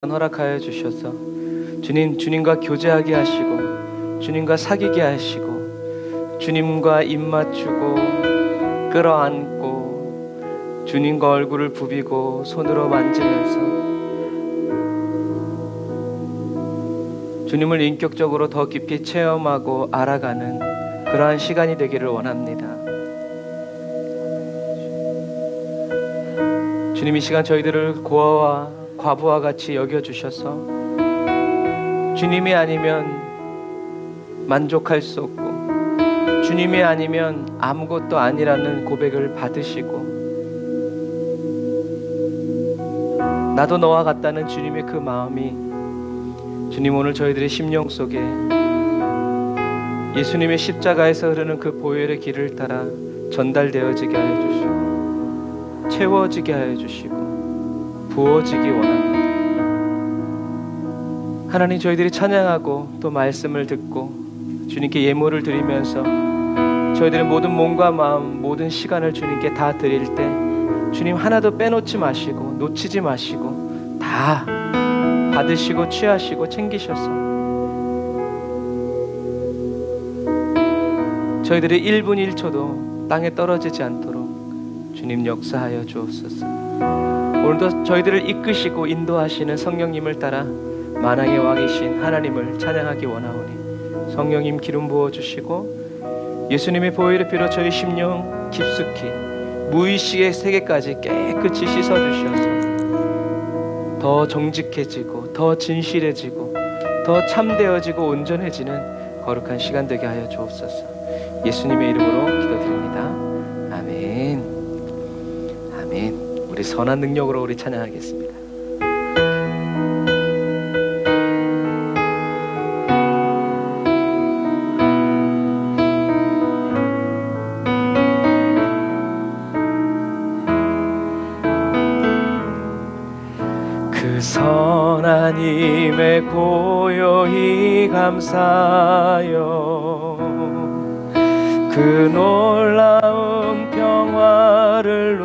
허락하여 주셔서 주님과 교제하게 하시고 주님과 사귀게 하시고 주님과 입 맞추고 끌어안고 주님과 얼굴을 부비고 손으로 만지면서 주님을 인격적으로 더 깊이 체험하고 알아가는 그러한 시간이 되기를 원합니다. 주님, 이 시간 저희들을 고아와 과부와 같이 여겨주셔서 주님이 아니면 만족할 수 없고 주님이 아니면 아무것도 아니라는 고백을 받으시고 나도 너와 같다는 주님의 그 마음이 주님 오늘 저희들의 심령 속에 예수님의 십자가에서 흐르는 그 보혈의 길을 따라 전달되어지게 하여 주시고 채워지게 하여 주시고 부어지기 원합니다. 하나님, 저희들이 찬양하고 또 말씀을 듣고 주님께 예물을 드리면서 저희들의 모든 몸과 마음, 모든 시간을 주님께 다 드릴 때 주님 하나도 빼놓지 마시고 놓치지 마시고 다 받으시고 취하시고 챙기셔서 저희들의 1분 1초도 땅에 떨어지지 않도록 주님 역사하여 주옵소서. 오늘도 저희들을 이끄시고 인도하시는 성령님을 따라 만왕의 왕이신 하나님을 찬양하기 원하오니 성령님 기름 부어주시고 예수님의 보혈의 피로 저희 심령 깊숙이 무의식의 세계까지 깨끗이 씻어주셔서 더 정직해지고 더 진실해지고 더 참되어지고 온전해지는 거룩한 시간 되게 하여 주옵소서. 예수님의 이름으로 기도드립니다. 아멘. 아멘. 우리 선한 능력으로 우리 찬양하겠습니다. 그 선한 힘에 고요히 감사하여 그 놀라운 평화를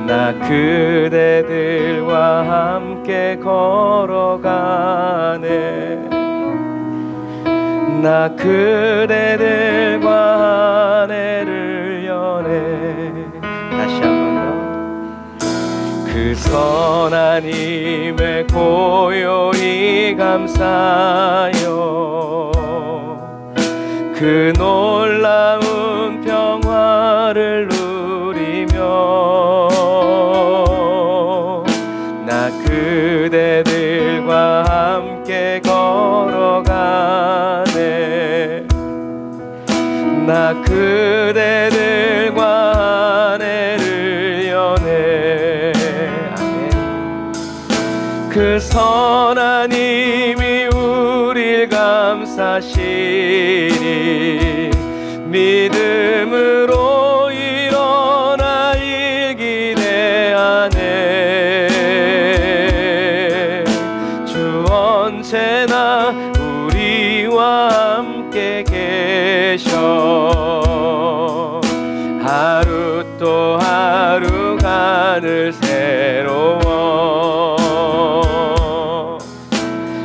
나 그대들과 함께 걸어가네. 나 그대들과 한 해를 여네. 다시 한번 더. 그 선한 힘에 고요히 감사하여 그 놀라운 평화를 누리며 나 그대들과 함께 걸어가네. 나 그대들과 한 해를 여네. 아멘. 그 선한 힘이 우릴 감싸시니 믿음으로 일어나 일 기대하네. 주 언제나 우리와 함께 계셔. 하루 또 하루가 늘 새로워.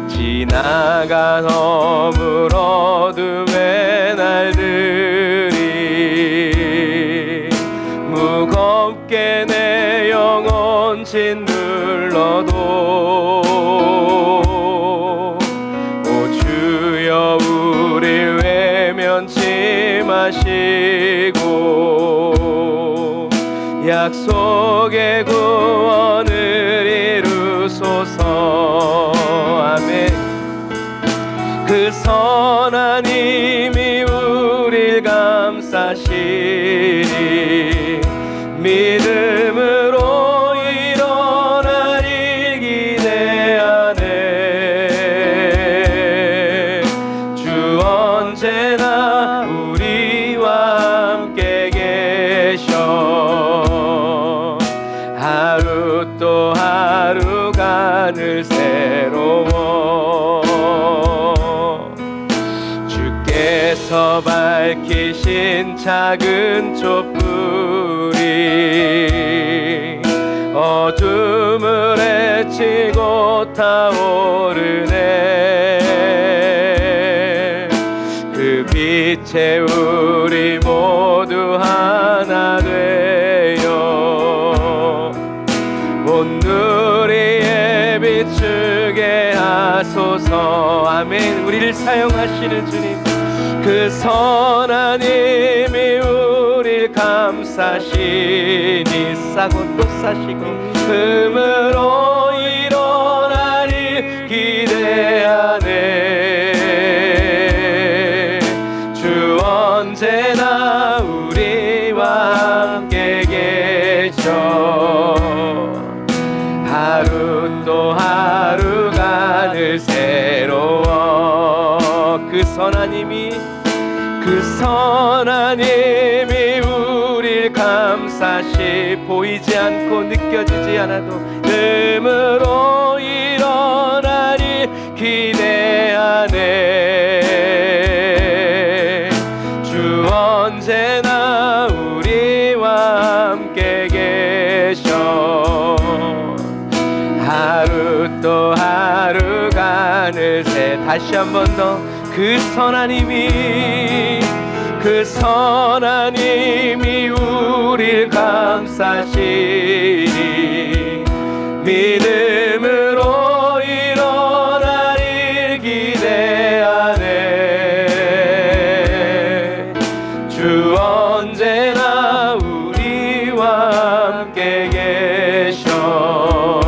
지나간 어물 어둠의 날들이 무겁게 내 영혼 짓눌러도 오 주여 우릴 외면치 마시고 약속의 구원을 이루소서. 아멘. 그 선한 힘이 우릴 감싸시니 믿음으로 일어나 일 기대하네. 주 언제나 우리와 함께 계셔. 하루 또 하루가 늘 새로워. 주께서 밝히신 작은 촛불이 어둠을 헤치고 타오르네. 그 빛에 우리 모두 하나 되어 온 누리에 비추게 하소서. 아멘. 우리를 사용하시는 주님, 그 선한 힘이 우릴 감싸시니 싸고 또 싸시고 금으로 일어나리 기대하네. 주 언제나 우리와 함께 계셔. 하루 또 하루가 늘 새로워. 그 선한 힘이 우릴 감싸시. 보이지 않고 느껴지지 않아도 음으로 일어나리 기대하네. 주 언제나 우리와 함께 계셔. 하루 또 하루가 늘새. 다시 한 번 더. 그 선한 힘이 우릴 감싸시니 믿음으로 일어나리 기대하네. 주 언제나 우리와 함께 계셔.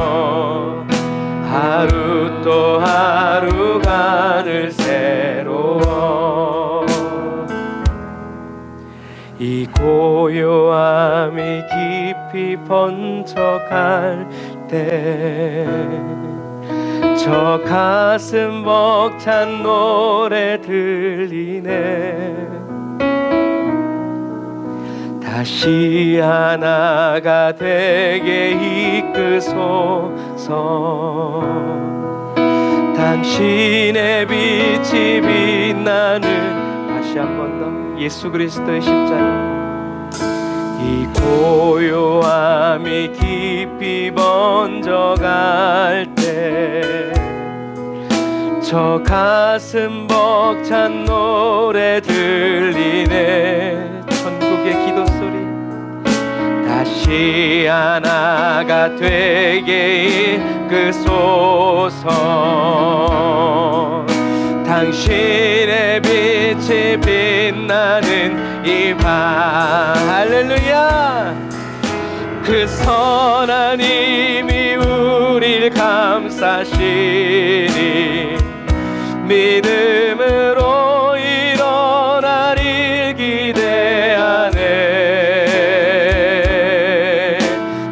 하루 또 하루가 늘 새로워. 이 고요함이 깊이 번져갈 때 저 가슴 벅찬 노래 들리네. 다시 하나가 되게 이끄소서. 당신의 빛이 빛나는. 다시 한 번 더. 예수 그리스도의 십자가. 이 고요함이 깊이 번져갈 때 저 가슴 벅찬 노래 들리네. 천국의 기도 소리. 다시 하나가 되게 이끄소서. 당신의 빛이 빛나는 이 밤. 할렐루야. 그 선한 힘이 우릴 감싸시니 믿음으로 일어나리 기대하네.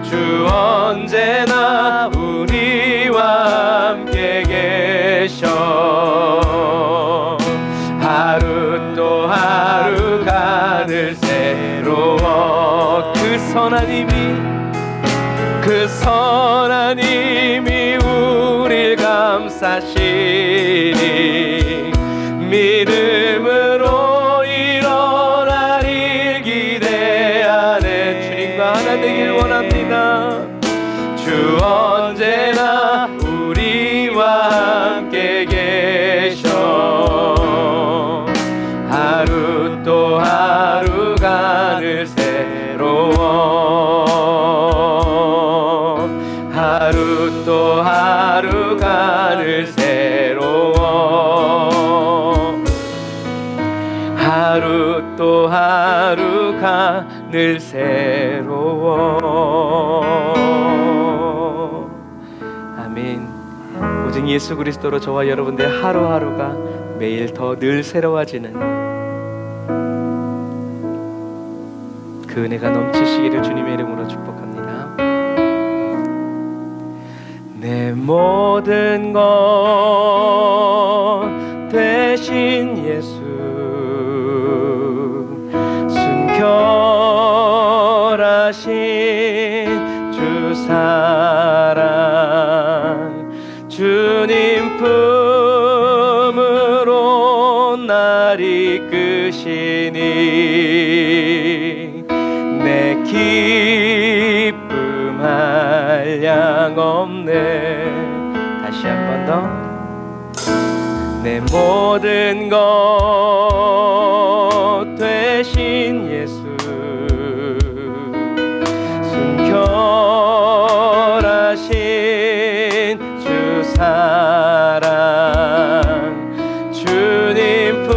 주 언제나 우리와 함께 계셔. 하루 또 하루가 늘 새로워. 그 선한 힘이 우릴 감싸시니 믿음으로 일어나리 기대하네. 주님과 하나 되길 원합니다. 주 언제나 우리와 함께 계셔. 하루 또 하루가 늘 새로워. 하루 또 하루가 늘 새로워. 하루 또 하루가 늘 새로워. 아멘. 오직 예수 그리스도로 저와 여러분들의 하루하루가 매일 더 늘 새로워지는 그 은혜가 넘치시기를 주님의 이름으로 축복합니다. 내 모든 것 대신 예수 순결하신 주 사랑 주님 품으로 날 이끄시니 내 기쁨 한량 없네. 다시 한 번 더. 내 모든 것 되신 예수, 순결하신 주 사랑, 주님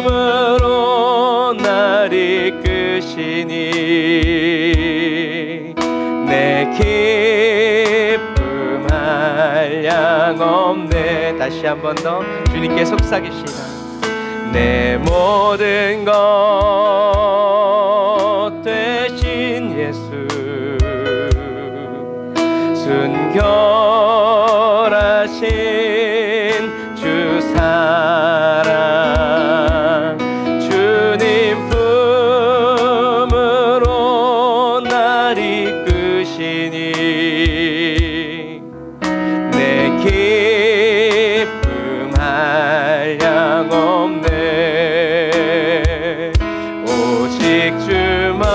품으로 날 이끄시니 내 기쁨 한량 없네. 다시 한 번 더. 주님께 속삭이시나 내 모든 것 되신 예수, 순결하신 주 사랑, 주님 품으로 날 이끄시니 내 기쁨 한량 없네. 오직 주만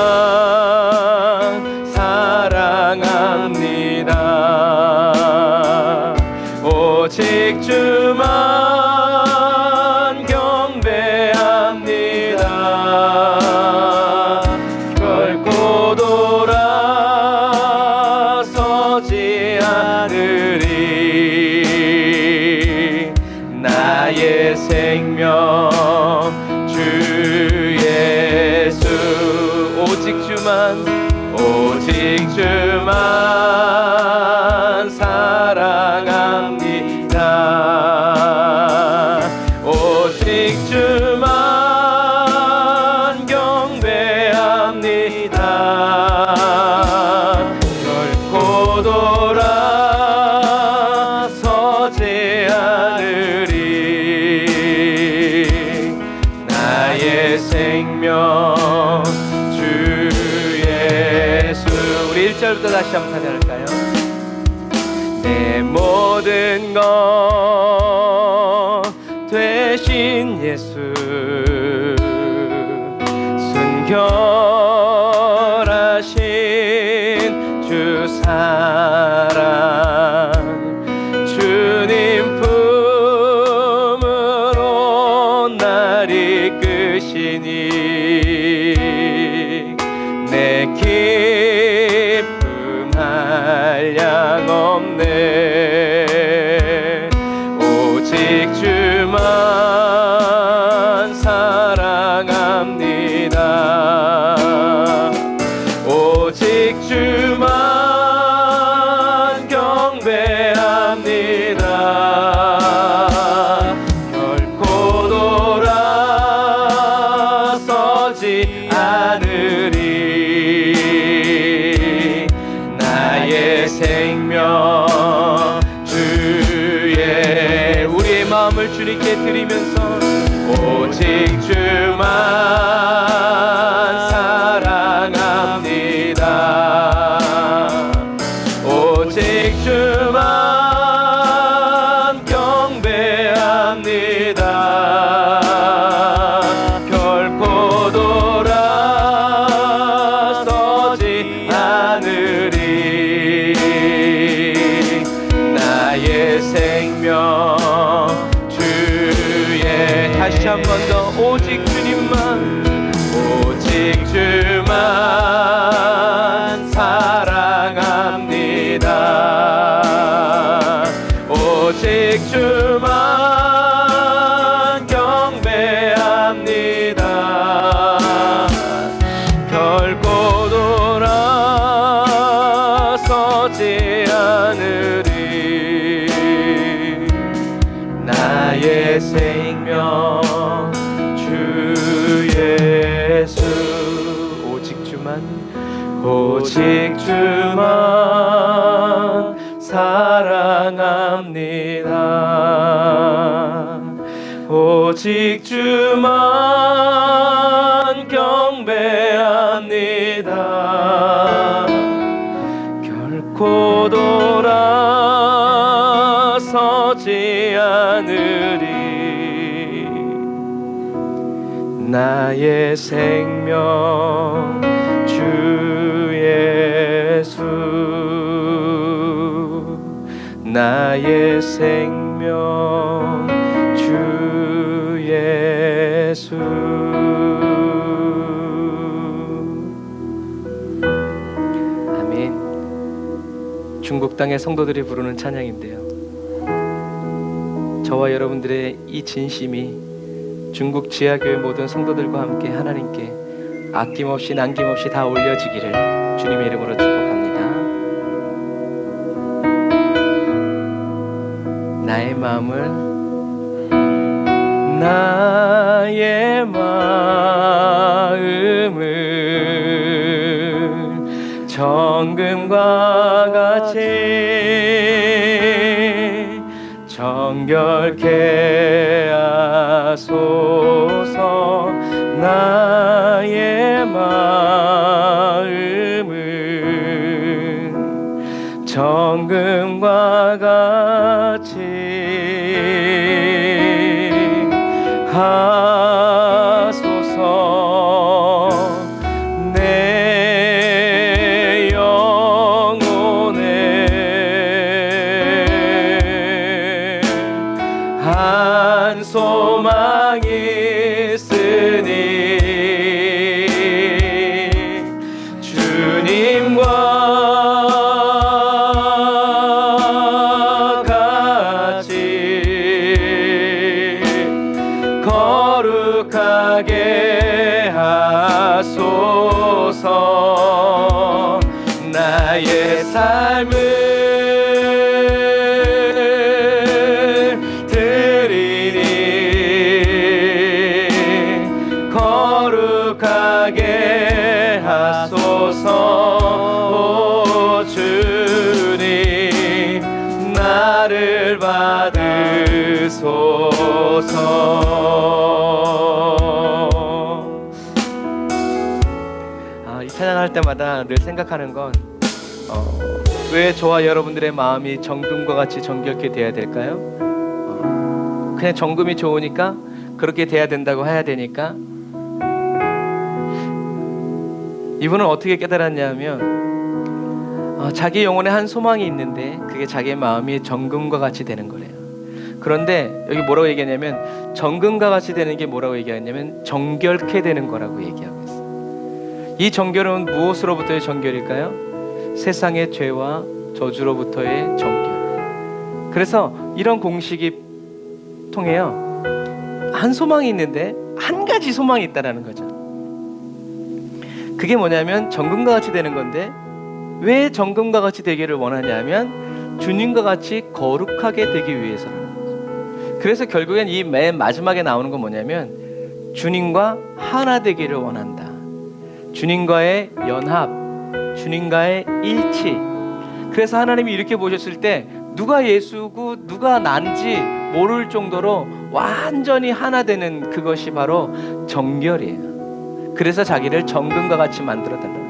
사랑합니다. 오직 주만 경배합니다. 결코 돌아서지 않으리. 나의 생명 주 예수. 오직 주만, 오직 주만 사랑합니다. 오직 주만 경배합니다. 결코 돌아서지 않으리. 나의 생명 주 예수. 우리 1절부터 다시 한번 찬양할까요? 내 모든 것 되신 예수, 순결하신 주 사랑, 주님 품으로 날 이끄시니 내 기쁨 한량 없네. 오직 주만 사랑합니다. 오직 주만 경배합니다. 결코 돌아서지 않으리. 나의 생명 주의. 우리의 마음을 주님께 드리면서 오직 주만 사랑합니다. 오직 주만 경배합니다. 결코 돌아서지 않으리. 나의 생명 주의. 다시 한 번 더. 오직 주님만, 오직 주만 사랑합니다. 오직 주만 경배합니다. 결코 돌아서지 않으리. 나의 생명 주 예수. 오직 주만, 오직 주만 사랑합니다. 오직 주만 경배합니다. 결코 돌아서지 않으리. 나의 생명 주 예수. 나의 생명 주 예수. 아멘. 중국 땅의 성도들이 부르는 찬양인데요, 저와 여러분들의 이 진심이 중국 지하교회 모든 성도들과 함께 하나님께 아낌없이 남김없이 다 올려지기를 주님의 이름으로 축복합니다. 나의 마음을 정금과 같이 정결케 하소서. 나의 마음을 정금과 같이 하소서. 내 영혼에 한 소망이 있으니 주님과 같이 거룩하게 하소서. 나의 삶을 드리니 거룩하게 하소서. 오 주님, 나를 받으소서. 이 찬양할 때마다 늘 생각하는 건 왜 저와 여러분들의 마음이 정금과 같이 정결케 돼야 될까요? 그냥 정금이 좋으니까 그렇게 돼야 된다고 해야 되니까. 이분은 어떻게 깨달았냐면 자기 영혼에 한 소망이 있는데 그게 자기의 마음이 정금과 같이 되는 거래요. 그런데 여기 뭐라고 얘기하냐면 정금과 같이 되는 게 뭐라고 얘기하냐면 정결케 되는 거라고 얘기하고 있어요. 이 정결은 무엇으로부터의 정결일까요? 세상의 죄와 저주로부터의 정결. 그래서 이런 공식이 통해요, 한 소망이 있는데 한 가지 소망이 있다라는 거죠. 그게 뭐냐면 정금과 같이 되는 건데, 왜 정금과 같이 되기를 원하냐면 주님과 같이 거룩하게 되기 위해서라는 거죠. 그래서 결국엔 이 맨 마지막에 나오는 건 뭐냐면 주님과 하나 되기를 원한다. 주님과의 연합, 주님과의 일치. 그래서 하나님이 이렇게 보셨을 때 누가 예수고 누가 난지 모를 정도로 완전히 하나 되는 그것이 바로 정결이에요. 그래서 자기를 정금과 같이 만들어 달라고.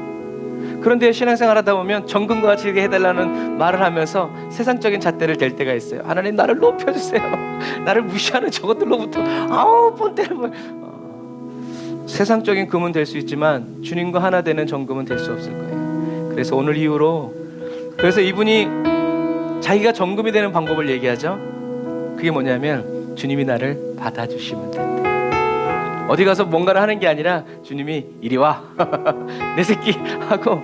그런데 신앙생활 하다 보면 정금과 같이 해달라는 말을 하면서 세상적인 잣대를 댈 때가 있어요. 하나님, 나를 높여주세요. 나를 무시하는 저것들로부터 본때를 세상적인 금은 될 수 있지만 주님과 하나 되는 정금은 될 수 없을 거예요. 그래서 오늘 이후로, 그래서 이분이 자기가 정금이 되는 방법을 얘기하죠. 그게 뭐냐면 주님이 나를 받아주시면 된다. 어디 가서 뭔가를 하는 게 아니라 주님이 이리 와 내 새끼 하고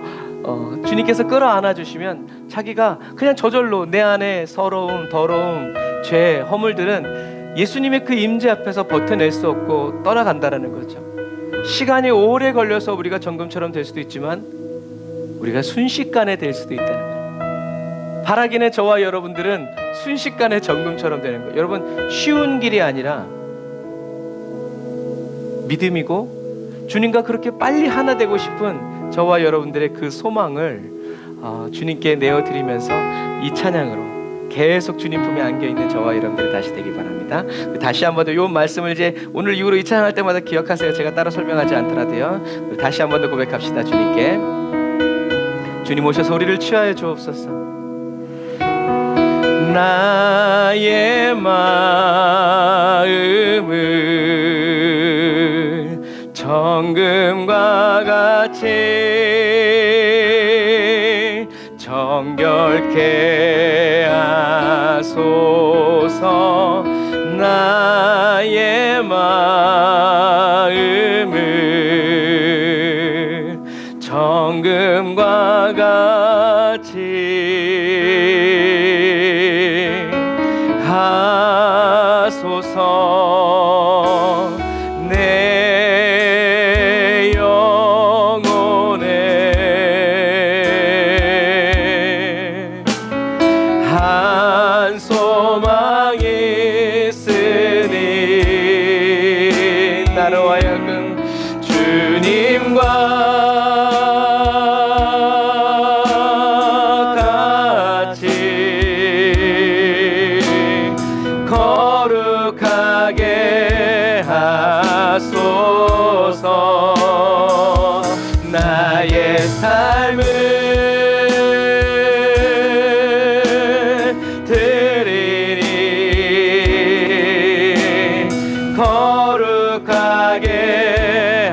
주님께서 끌어안아 주시면 자기가 그냥 저절로 내 안에 서러움, 더러움, 죄, 허물들은 예수님의 그 임재 앞에서 버텨낼 수 없고 떠나간다라는 거죠. 시간이 오래 걸려서 우리가 정금처럼 될 수도 있지만 우리가 순식간에 될 수도 있다는 거예요. 바라기는 저와 여러분들은 순식간에 정금처럼 되는 거예요. 여러분, 쉬운 길이 아니라 믿음이고 주님과 그렇게 빨리 하나 되고 싶은 저와 여러분들의 그 소망을 주님께 내어드리면서 이 찬양으로 계속 주님 품에 안겨있는 저와 여러분들이 다시 되기 바랍니다. 다시 한 번 더 이 말씀을 이제 오늘 이후로 이 찬양할 때마다 기억하세요. 제가 따로 설명하지 않더라도요. 다시 한 번 더 고백합시다. 주님께. 주님 오셔서 우리를 취하여 주옵소서. 나의 마음을 정금과 같이 정결케 하소서. 나의 마음을 정금과 같이 하소서. 내 영혼에 한 소망이 있으니 나로 하여금 주님과 같이 거룩하게 하소서. 나의 삶을 드리니 거룩하게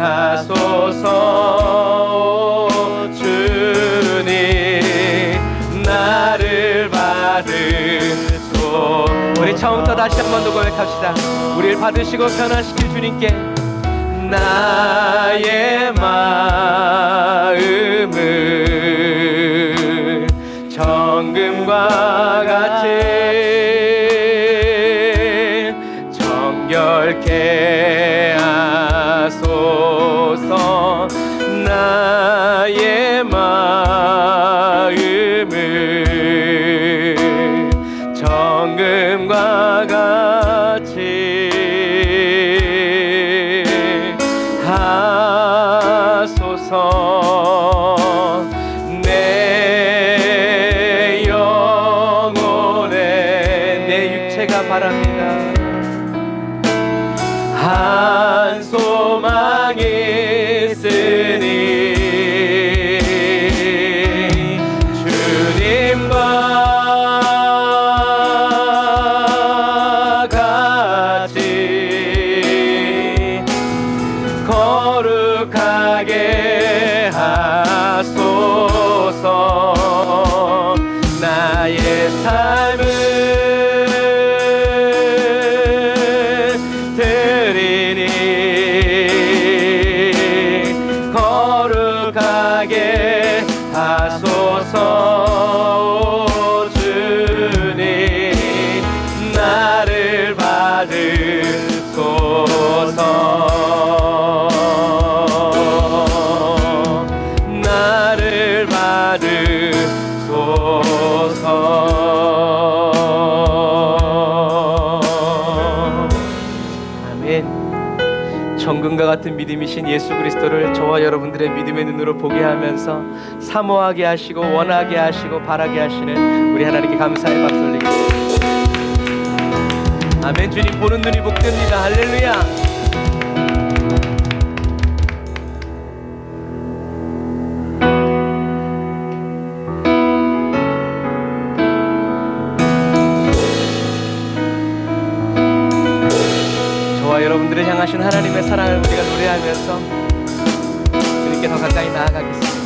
하소서. 주님 나를 받으소. 우리 처음부터 다시 한 번 더 고백합시다. 우리를 받으시고 변화시킬 주님께 나의 마음을 정금과 같이 정결케 하소서. 나의 마음을 정금과 같이 하소서. 내 영혼에 내 육체가 바랍니다. 한 소망이 있으니 주님과 같이 거룩하게 하소서. 나의 삶을 드리니 거룩하게 하소서. 주님 나를 받으소서. 나를 받으소서. 아멘. 정금과 같은 믿음이신 예수 그리스도를 저와 여러분들의 믿음의 눈으로 보게 하면서 사모하게 하시고 원하게 하시고 바라게 하시는 우리 하나님께 감사의 박수 올리겠습니다. 아멘. 주님 보는 눈이 복됩니다. 할렐루야. 저와 여러분들을 향하신 하나님의 사랑을 우리가 노래하면서 주님께 더 가까이 나아가겠습니다.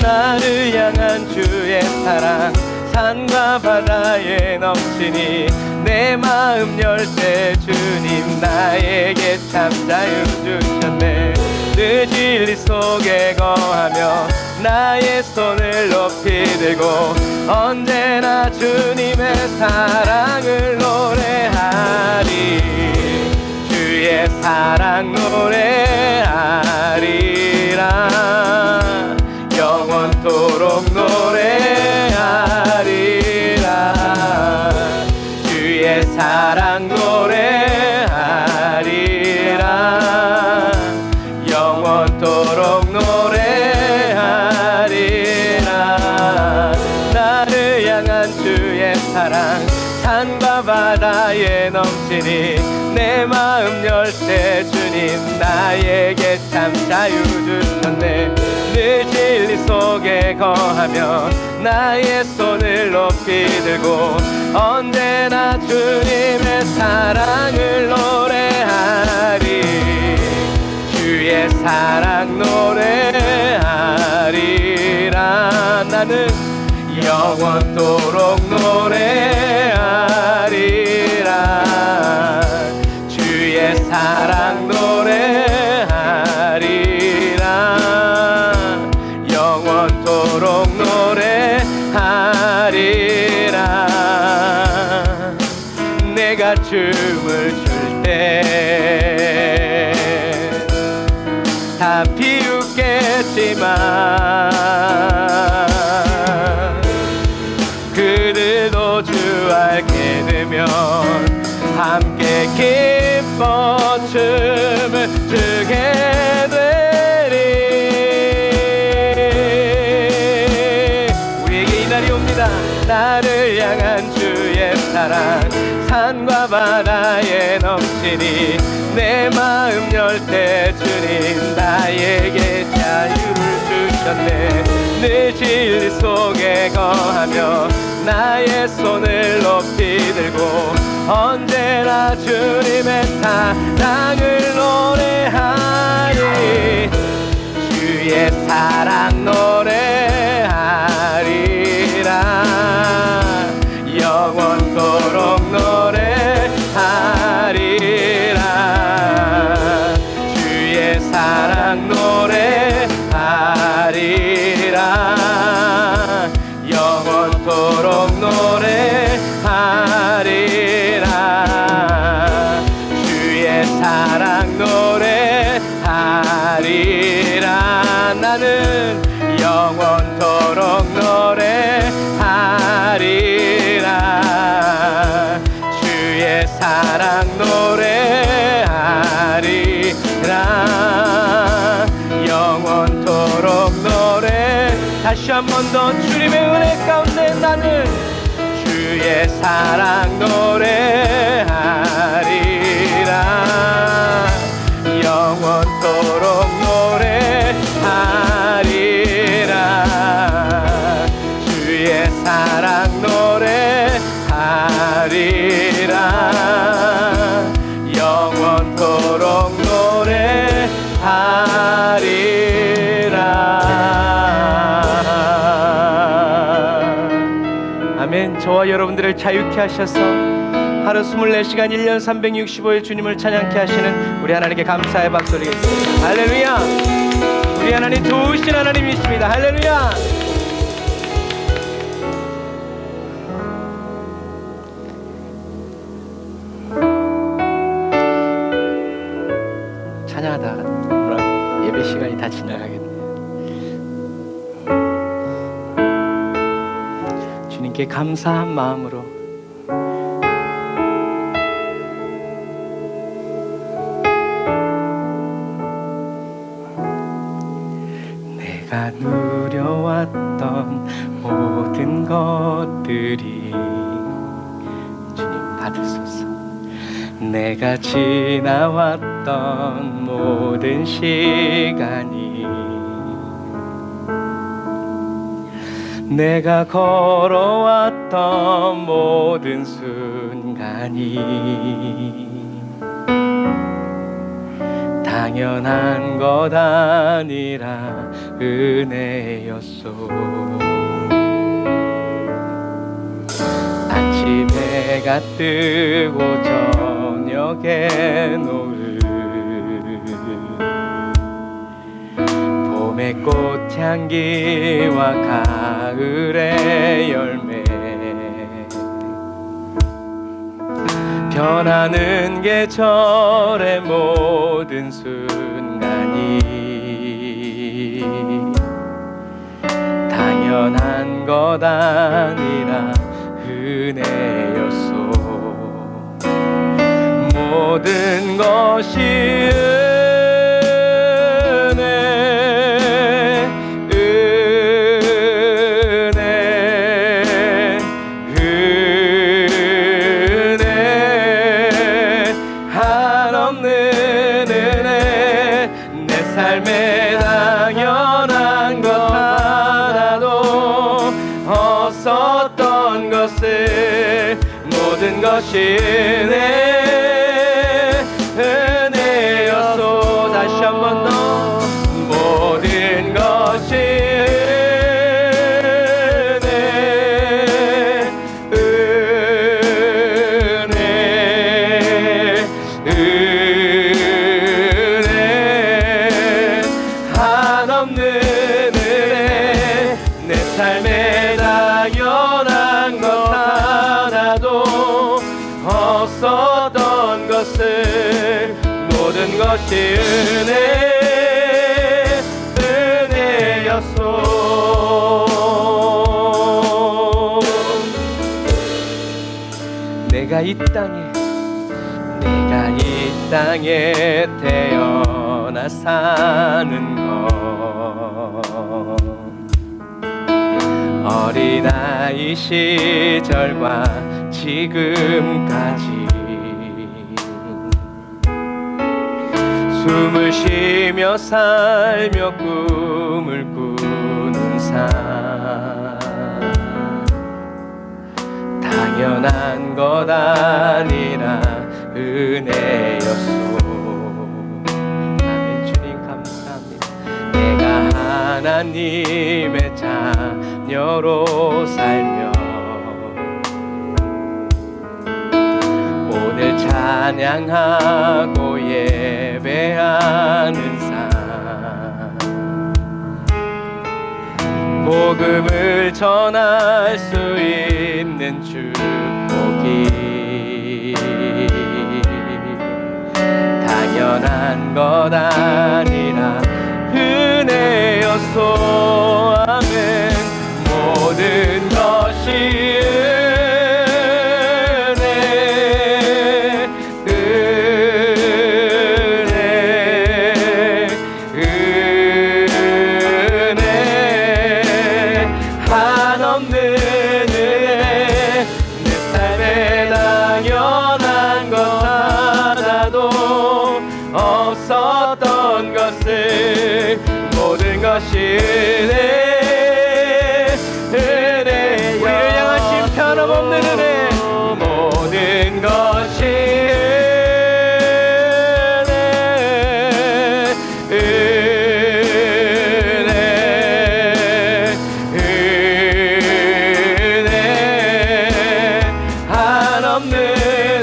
나를 향한 주의 사랑 산과 바다에 넘치니 내 마음 열 때 주님 나에게 참 자유 주셨네. 늘 진리 속에 거하며 나의 손을 높이 들고 언제나 주님의 사랑을 노래하리. 주의 사랑 노래하리라. 영원토록 노래하리라. 주의 사랑 노래하리라. 영원토록 노래하리라. 나를 향한 주의 사랑 산과 바다에 넘치니 내 마음 열 때 주님 나에게 참 자유 주셨네. 늘 진리 속에 거하며 나의 손을 높이 들고 언제나 주님의 사랑을 노래하리. 주의 사랑 노래하리라. 나는 영원토록 노래하리라. 주의 사랑 노래하리라. 영원토록 노래하리라. 내가 춤을 출 때 다 비웃겠지만 그들도 주 알게 되면 함께 기뻐 춤을 추게 되리. 우리에게 이 날이 옵니다. 나를 향한 주의 사랑 산과 바다에 넘치니 내 마음 열 때 주님 나에게 자유를 주셨네. 늘 진리 속에 거하며 나의 손을 높이 들고 언제나 주님의 사랑을 노래하리. 주의 사랑 노래하리라. 영원토록 노래하리라. 주의 사랑 노래하리라. 영원토록 노래하리라. 주의 사랑 노래하리라. 나는 영원토록 노래하리라. 주의 사랑 노래하리라. 영원토록 노래. 다시 한 번 더 주님의 은혜 가운데 나는 주의 사랑 노래하리라. 영원토록 노래하리라. 주의 사랑 노래하리라. 영원토록 노래하리라. 아멘. 저와 여러분들을 자유케 하셔서 하루 24시간 1년 365일 주님을 찬양케 하시는 우리 하나님께 감사의 박수 드리겠습니다. 할렐루야. 우리 하나님 좋으신 하나님이십니다. 할렐루야. 찬양하다 예배 시간이 다 지나가겠네요. 주님께 감사한 마음으로 내가 누려왔던 모든 것들이 주님 받으소서. 내가 지나왔던 모든 시간이 내가 걸어왔던 모든 순간이 당연한 것 아니라 은혜였소. 아침 해가 뜨고 저녁에 노을 봄의 꽃향기와 가을의 열매 변하는 계절의 모든 순간이 당연한 것 아니라 은혜였소. 모든 것이 삶에 당연한 것 하나도 것이 은혜였소. 다시 한 번 더. 모든 것이 은혜 한없는 은혜. 내 삶에 당연한 것 하나도 없었던 것을 모든 것이 은혜였소. 내가 이 땅에 태어나 사는 것, 어린아이 시절과 지금까지 숨을 쉬며 살며 꿈을 꾸는 삶, 당연한 것 아니라 은혜였소. 아멘. 주님 감사합니다. 내가 하나님의 자녀로 살며 오늘 찬양하고 예배하는 삶, 복음을 전할 수 있는 축복이 당연한 것 아니라 은혜였소. 아멘. 모든 것이 은혜 한없는 은혜. 내 삶에 당연한 것 하나도 없었던 것을 모든 것이 은혜. 우리를 향하신 변함없는 은혜. 모든 것이 은혜 한없는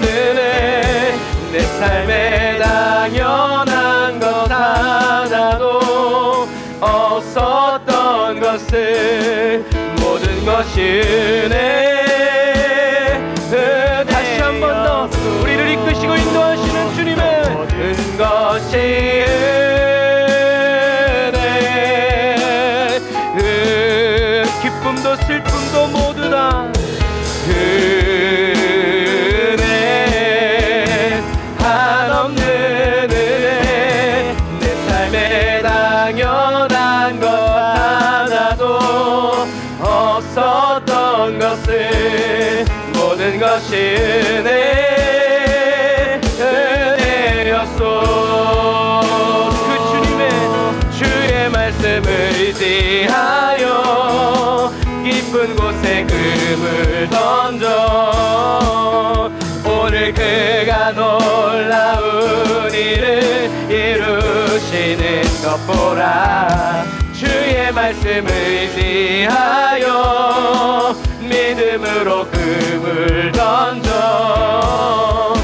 은혜. 내 삶에 당연한 것 하나도 없었던 것을 모든 것이 은혜. 다시 한 번 더 우리를 이끄시고 인도하시는 주님의 것이 은혜. 기쁨도 슬픔도 모두 다 은혜 한없는 은혜. 내 삶에 당연한 것 하나도 없었던 것을 모든 것이 은혜였소. 그 주의 말씀을 의지하여 깊은 곳에 금을 던져 오늘 그가 놀라운 일을 이루시는 것 보라. 주의 말씀을 의지하여 믿음으로 금을 던져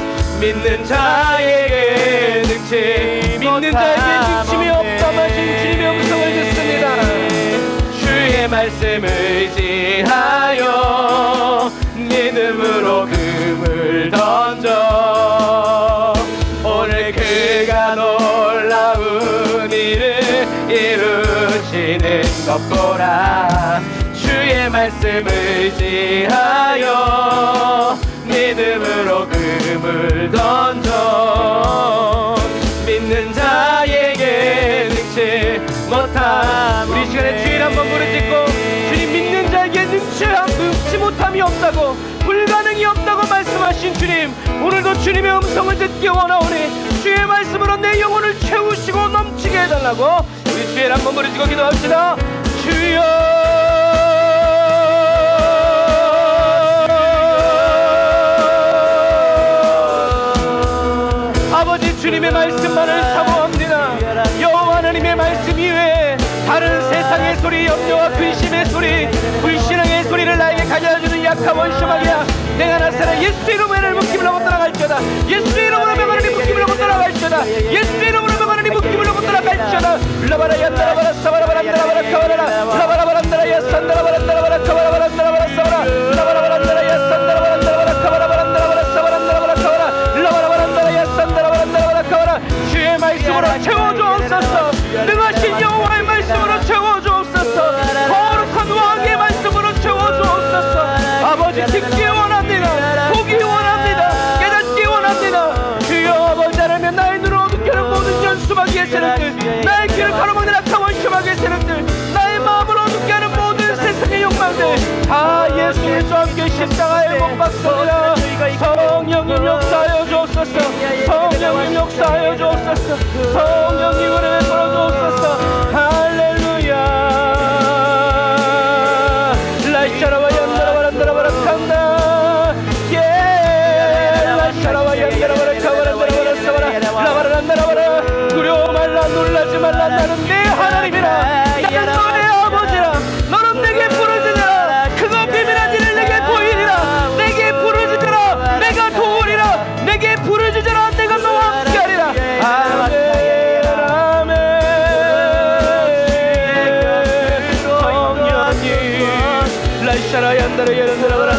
믿는 자에게 능치 믿는 자에게 능침이 없다마신 주님의 음성을 듣습니다. 주의 말씀을 의지하여 믿음으로 금을 던져 오늘 그가 놀라운 일을 이루시는 것 보라. 주의 말씀을 의지하여 믿음으로 금을 던져 믿는 자에게 능치 못함. 우리 시간에 주일 한번 부르짖고 주님 믿는 자에게 능치 못함이 없다고 불가능이 없다고 말씀하신 주님, 오늘도 주님의 음성을 듣기 원하오니 주의 말씀으로 내 영혼을 채우시고 넘치게 해달라고 우리 주일 한번 부르짖고 기도합시다. 주여 주님의 말씀만을 사모합니다. 여호와 하나님의 말씀 이외에 다른 세상의 소리, 염려와 근심의 소리, 불신앙의 소리를 나에게 가져다주는 약한 원수마귀야, 내가 나사렛 예수 이름으로 너를 묶임을 하고 떠나갈지어다. 예수 이름으로 명하나님 묶임을 하고 떠나갈지어다. 예수 이름으로 명하나님 묶임을 하고 떠나갈지어다. 라바라 얀다라바라 사바라바라 안다라바라 카바라라 라바라바라 안다라야 산다라바라 안다라바라 카바라바라 안다라바라 사바라 라바라바라 안다라야 산다라바라 안다라바라 카바라바라 안다라바라 사바라 안다라바라 카바라 라바라바라 안다라야 산다라바라 안다라바라 카바라. 주의 말씀으로 채워주옵소서. 능하신 여호와의 말씀으로 채워주옵소서. 거룩한 왕의 말씀으로 채워주옵소서. 아버지 듣기 원합니다. 보기 원합니다. 깨닫기 원합니다. 주여 아버지 하나님, 나의 눈을 어둡게 하는 모든 연수마귀의 세력들, 나의 귀를 가로막는 악한 원수마귀의 세력들, 나의 마음을 어둡게 하는 모든 세상의 욕망들 다 예수 그리스도와 함께 십자가에 못 박습니다. 성령님 역사하여 주옵소서. 성령님 역사하여 주옵소서. 성령님 은혜 베풀어 주옵소서. 할렐루야. 라이샤라와 연다라바라 안다라바라 칸다. 예 라이샤라와 연다라바라 카바라 안다라바라 사바라 라바라 안다라바라. 두려워 말라, 놀라지 말라. 나는 내 하나님이라. 나는 너의 아버지라. 너는 내게 부르짖으라. 크고 비밀한 일을 내게 보이리라. 내게 부르짖으라. 내가 도우리라. 내게 부르짖으라. 내가 너와 함께하리라. 아멘 아멘. 성령님 라이샤라 얀다라 야란다라바라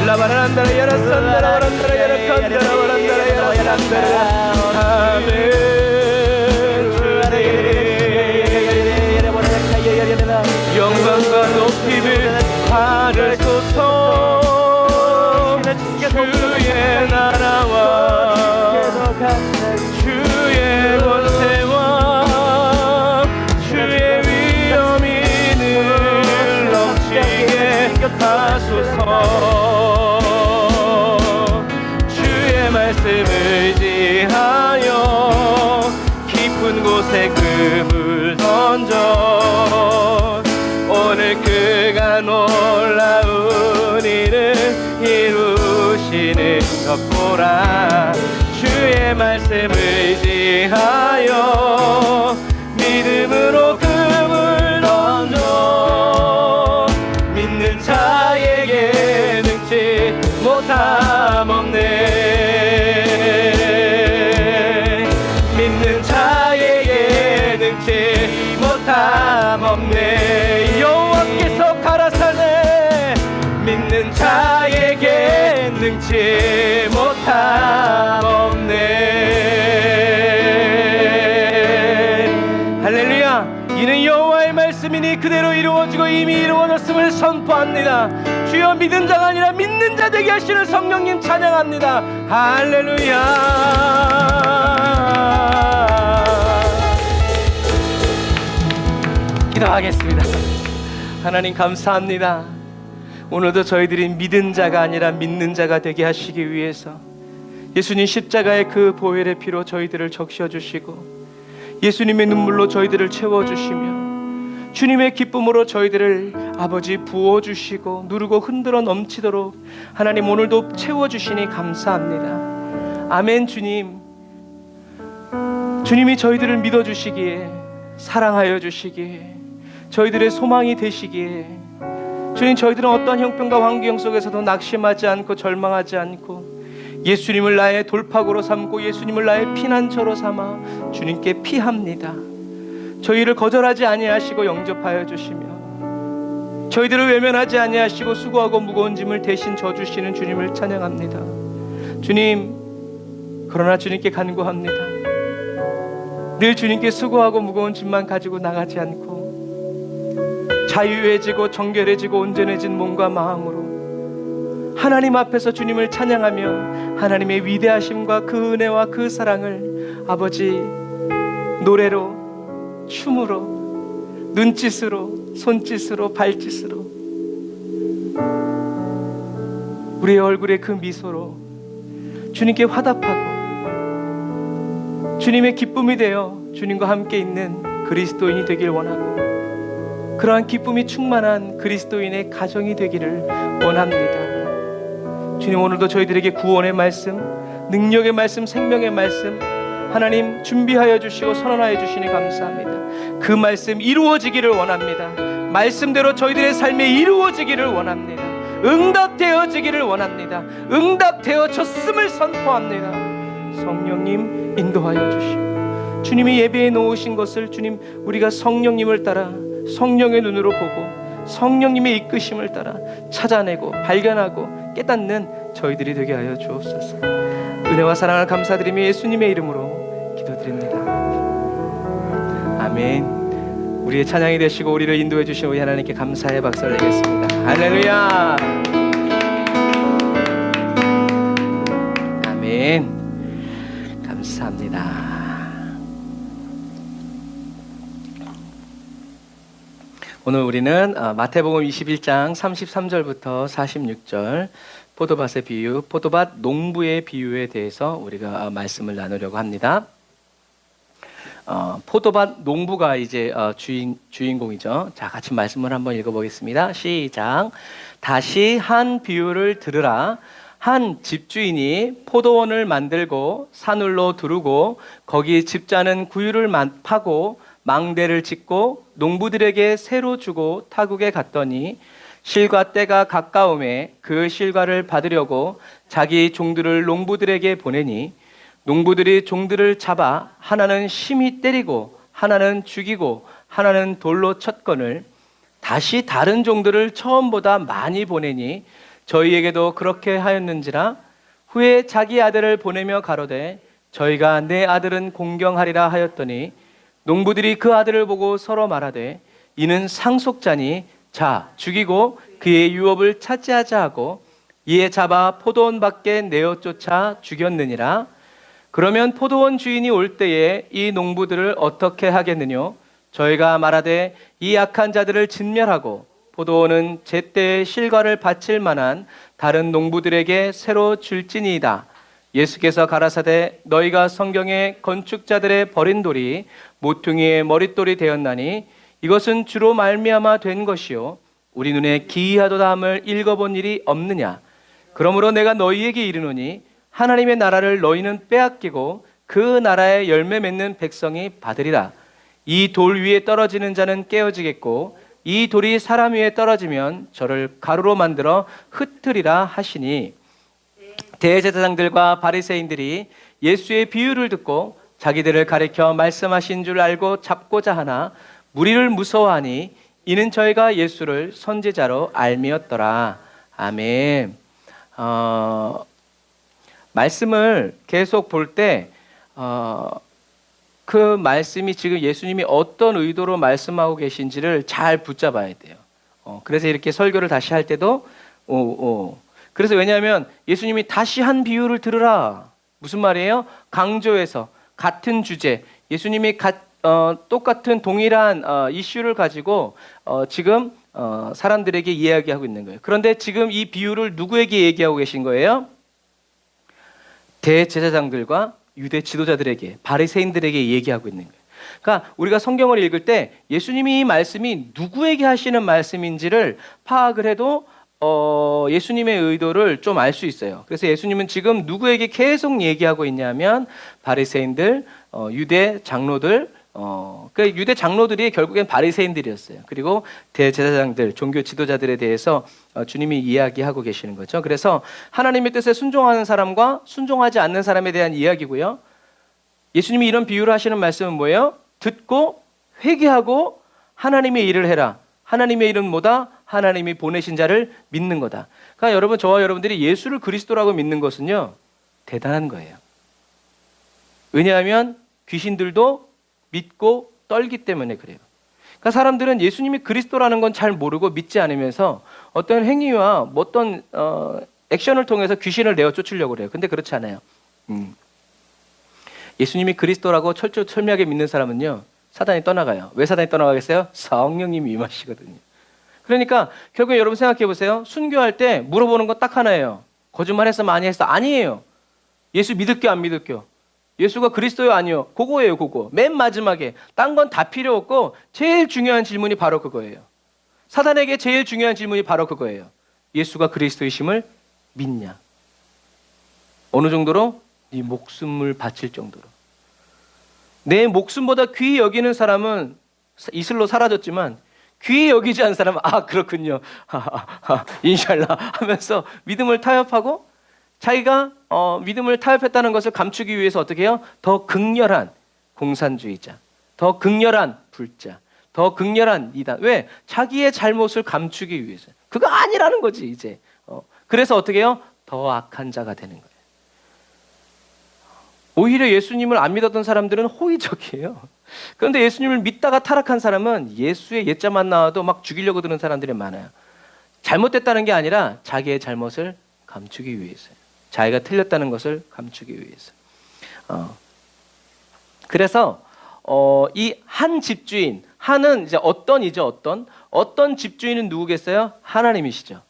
라바라 안다라 야라 산다라바라 안다라 야라 칸다라바라 안다라 야라 산다라. 아멘. 영광과 높임을 받으소서. 주의 나라와 주의 권세와 주의 위엄이 늘 넘치게 하소서. 주의 말씀을 의지하여 깊은 곳에 금을 던져 오늘 그가 놀라운 일을 이루시는 것 보라. 주의 말씀을 의지하여 믿음으로 금을 던져 믿는 자에게 능치 못함 없네. 믿는 자에게 능치 못함 없네. 여호와께서 가라사대 믿는 자에게 능치 못함 없네. 할렐루야. 이는 여호와의 말씀이니 그대로 이루어지고 이미 이루어졌음을 선포합니다. 주여 믿은 자가 아니라 믿는 자 되게 하시는 성령님 찬양합니다. 할렐루야. 기도하겠습니다. 하나님 감사합니다. 오늘도 저희들이 믿은 자가 아니라 믿는 자가 되게 하시기 위해서 예수님 십자가의 그 보혈의 피로 저희들을 적셔주시고 예수님의 눈물로 저희들을 채워주시며 주님의 기쁨으로 저희들을 아버지 부어주시고 누르고 흔들어 넘치도록 하나님 오늘도 채워주시니 감사합니다. 아멘. 주님이 저희들을 믿어주시기에 사랑하여 주시기에 저희들의 소망이 되시기에 주님, 저희들은 어떠한 형편과 환경 속에서도 낙심하지 않고 절망하지 않고 예수님을 나의 돌파구로 삼고 예수님을 나의 피난처로 삼아 주님께 피합니다. 저희를 거절하지 아니하시고 영접하여 주시며 저희들을 외면하지 아니하시고 수고하고 무거운 짐을 대신 져주시는 주님을 찬양합니다. 주님, 그러나 주님께 간구합니다. 늘 주님께 수고하고 무거운 짐만 가지고 나가지 않고 자유해지고 정결해지고 온전해진 몸과 마음으로 하나님 앞에서 주님을 찬양하며 하나님의 위대하심과 그 은혜와 그 사랑을 아버지 노래로, 춤으로, 눈짓으로, 손짓으로, 발짓으로 우리의 얼굴에 그 미소로 주님께 화답하고 주님의 기쁨이 되어 주님과 함께 있는 그리스도인이 되길 원하고 그러한 기쁨이 충만한 그리스도인의 가정이 되기를 원합니다. 주님, 오늘도 저희들에게 구원의 말씀, 능력의 말씀, 생명의 말씀 하나님 준비하여 주시고 선언하여 주시니 감사합니다. 그 말씀 이루어지기를 원합니다. 말씀대로 저희들의 삶에 이루어지기를 원합니다. 응답되어지기를 원합니다. 응답되어졌음을 선포합니다. 성령님 인도하여 주시고 주님이 예배해 놓으신 것을 주님 우리가 성령님을 따라 성령의 눈으로 보고 성령님의 이끄심을 따라 찾아내고 발견하고 깨닫는 저희들이 되게 하여 주옵소서. 은혜와 사랑을 감사드리며 예수님의 이름으로 기도드립니다. 아멘. 우리의 찬양이 되시고 우리를 인도해 주신 우리 하나님께 감사의 박수를 내겠습니다. 할렐루야. 아멘. 감사합니다. 오늘 우리는 마태복음 21장 33절부터 46절 포도밭의 비유, 포도밭 농부의 비유에 대해서 우리가 말씀을 나누려고 합니다. 포도밭 농부가 이제 주인공이죠. 자, 같이 말씀을 한번 읽어보겠습니다. 시작. 다시 한 비유를 들으라. 한 집주인이 포도원을 만들고 산울로 두르고 거기 집자는 구유를 파고 망대를 짓고 농부들에게 새로 주고 타국에 갔더니 실과 때가 가까움에 그 실과를 받으려고 자기 종들을 농부들에게 보내니 농부들이 종들을 잡아 하나는 심히 때리고 하나는 죽이고 하나는 돌로 쳤거늘 다시 다른 종들을 처음보다 많이 보내니 저희에게도 그렇게 하였는지라. 후에 자기 아들을 보내며 가로되 저희가 내 아들은 공경하리라 하였더니 농부들이 그 아들을 보고 서로 말하되 이는 상속자니 자 죽이고 그의 유업을 차지하자 하고 이에 잡아 포도원 밖에 내어 쫓아 죽였느니라. 그러면 포도원 주인이 올 때에 이 농부들을 어떻게 하겠느뇨? 저희가 말하되 이 악한 자들을 진멸하고 포도원은 제때에 실과를 바칠 만한 다른 농부들에게 새로 줄지니이다. 예수께서 가라사대 너희가 성경에 건축자들의 버린 돌이 모퉁이의 머릿돌이 되었나니 이것은 주로 말미암아 된 것이요 우리 눈에 기이하도다 함을 읽어본 일이 없느냐. 그러므로 내가 너희에게 이르노니 하나님의 나라를 너희는 빼앗기고 그 나라의 열매 맺는 백성이 받으리라. 이 돌 위에 떨어지는 자는 깨어지겠고 이 돌이 사람 위에 떨어지면 저를 가루로 만들어 흩으리라 하시니 대제사장들과 바리새인들이 예수의 비유를 듣고 자기들을 가리켜 말씀하신 줄 알고 잡고자 하나 무리를 무서워하니 이는 저희가 예수를 선지자로 알미었더라. 아멘. 말씀을 계속 볼 때 그 말씀이 지금 예수님이 어떤 의도로 말씀하고 계신지를 잘 붙잡아야 돼요. 그래서 이렇게 설교를 다시 할 때도 그래서 왜냐하면 예수님이 다시 한 비유를 들으라. 무슨 말이에요? 강조해서 같은 주제, 예수님이 똑같은 동일한 이슈를 가지고 지금 사람들에게 이야기하고 있는 거예요. 그런데 지금 이 비유를 누구에게 얘기하고 계신 거예요? 대제사장들과 유대 지도자들에게, 바리새인들에게 얘기하고 있는 거예요. 그러니까 우리가 성경을 읽을 때 예수님이 이 말씀이 누구에게 하시는 말씀인지를 파악을 해도 예수님의 의도를 좀 알 수 있어요. 그래서 예수님은 지금 누구에게 계속 얘기하고 있냐면 바리새인들, 유대 장로들, 그 유대 장로들이 결국엔 바리새인들이었어요. 그리고 대제사장들, 종교 지도자들에 대해서 주님이 이야기하고 계시는 거죠. 그래서 하나님의 뜻에 순종하는 사람과 순종하지 않는 사람에 대한 이야기고요. 예수님이 이런 비유를 하시는 말씀은 뭐예요? 듣고 회개하고 하나님의 일을 해라. 하나님의 일은 뭐다? 하나님이 보내신 자를 믿는 거다. 그러니까 여러분, 저와 여러분들이 예수를 그리스도라고 믿는 것은요, 대단한 거예요. 왜냐하면 귀신들도 믿고 떨기 때문에 그래요. 그러니까 사람들은 예수님이 그리스도라는 건 잘 모르고 믿지 않으면서 어떤 행위와 어떤 액션을 통해서 귀신을 내어 쫓으려고 그래요. 근데 그렇지 않아요. 예수님이 그리스도라고 철저철미하게 믿는 사람은요, 사단이 떠나가요. 왜 사단이 떠나가겠어요? 성령님이 임하시거든요. 그러니까 결국에 여러분 생각해 보세요. 순교할 때 물어보는 건 딱 하나예요. 거짓말했어, 많이 했어? 아니에요. 예수 믿을게요, 안 믿을게요? 예수가 그리스도요, 아니요? 그거예요, 그거. 맨 마지막에. 딴 건 다 필요 없고 제일 중요한 질문이 바로 그거예요. 사단에게 제일 중요한 질문이 바로 그거예요. 예수가 그리스도이심을 믿냐? 어느 정도로? 네 목숨을 바칠 정도로. 내 목숨보다 귀히 여기는 사람은 이슬로 사라졌지만 귀히 여기지 않은 사람은 그렇군요. 인샬라 하면서 믿음을 타협하고 자기가 믿음을 타협했다는 것을 감추기 위해서 어떻게 해요? 더 극렬한 공산주의자, 더 극렬한 불자, 더 극렬한 이단. 왜? 자기의 잘못을 감추기 위해서. 그거 아니라는 거지 이제. 그래서 어떻게 해요? 더 악한 자가 되는 거예요. 오히려 예수님을 안 믿었던 사람들은 호의적이에요. 그런데 예수님을 믿다가 타락한 사람은 예수의 옛자만 나와도 막 죽이려고 드는 사람들이 많아요. 잘못됐다는 게 아니라 자기의 잘못을 감추기 위해서요. 자기가 틀렸다는 것을 감추기 위해서. 그래서 이 한 집주인, 한은 이제 어떤 집주인은 누구겠어요? 하나님이시죠.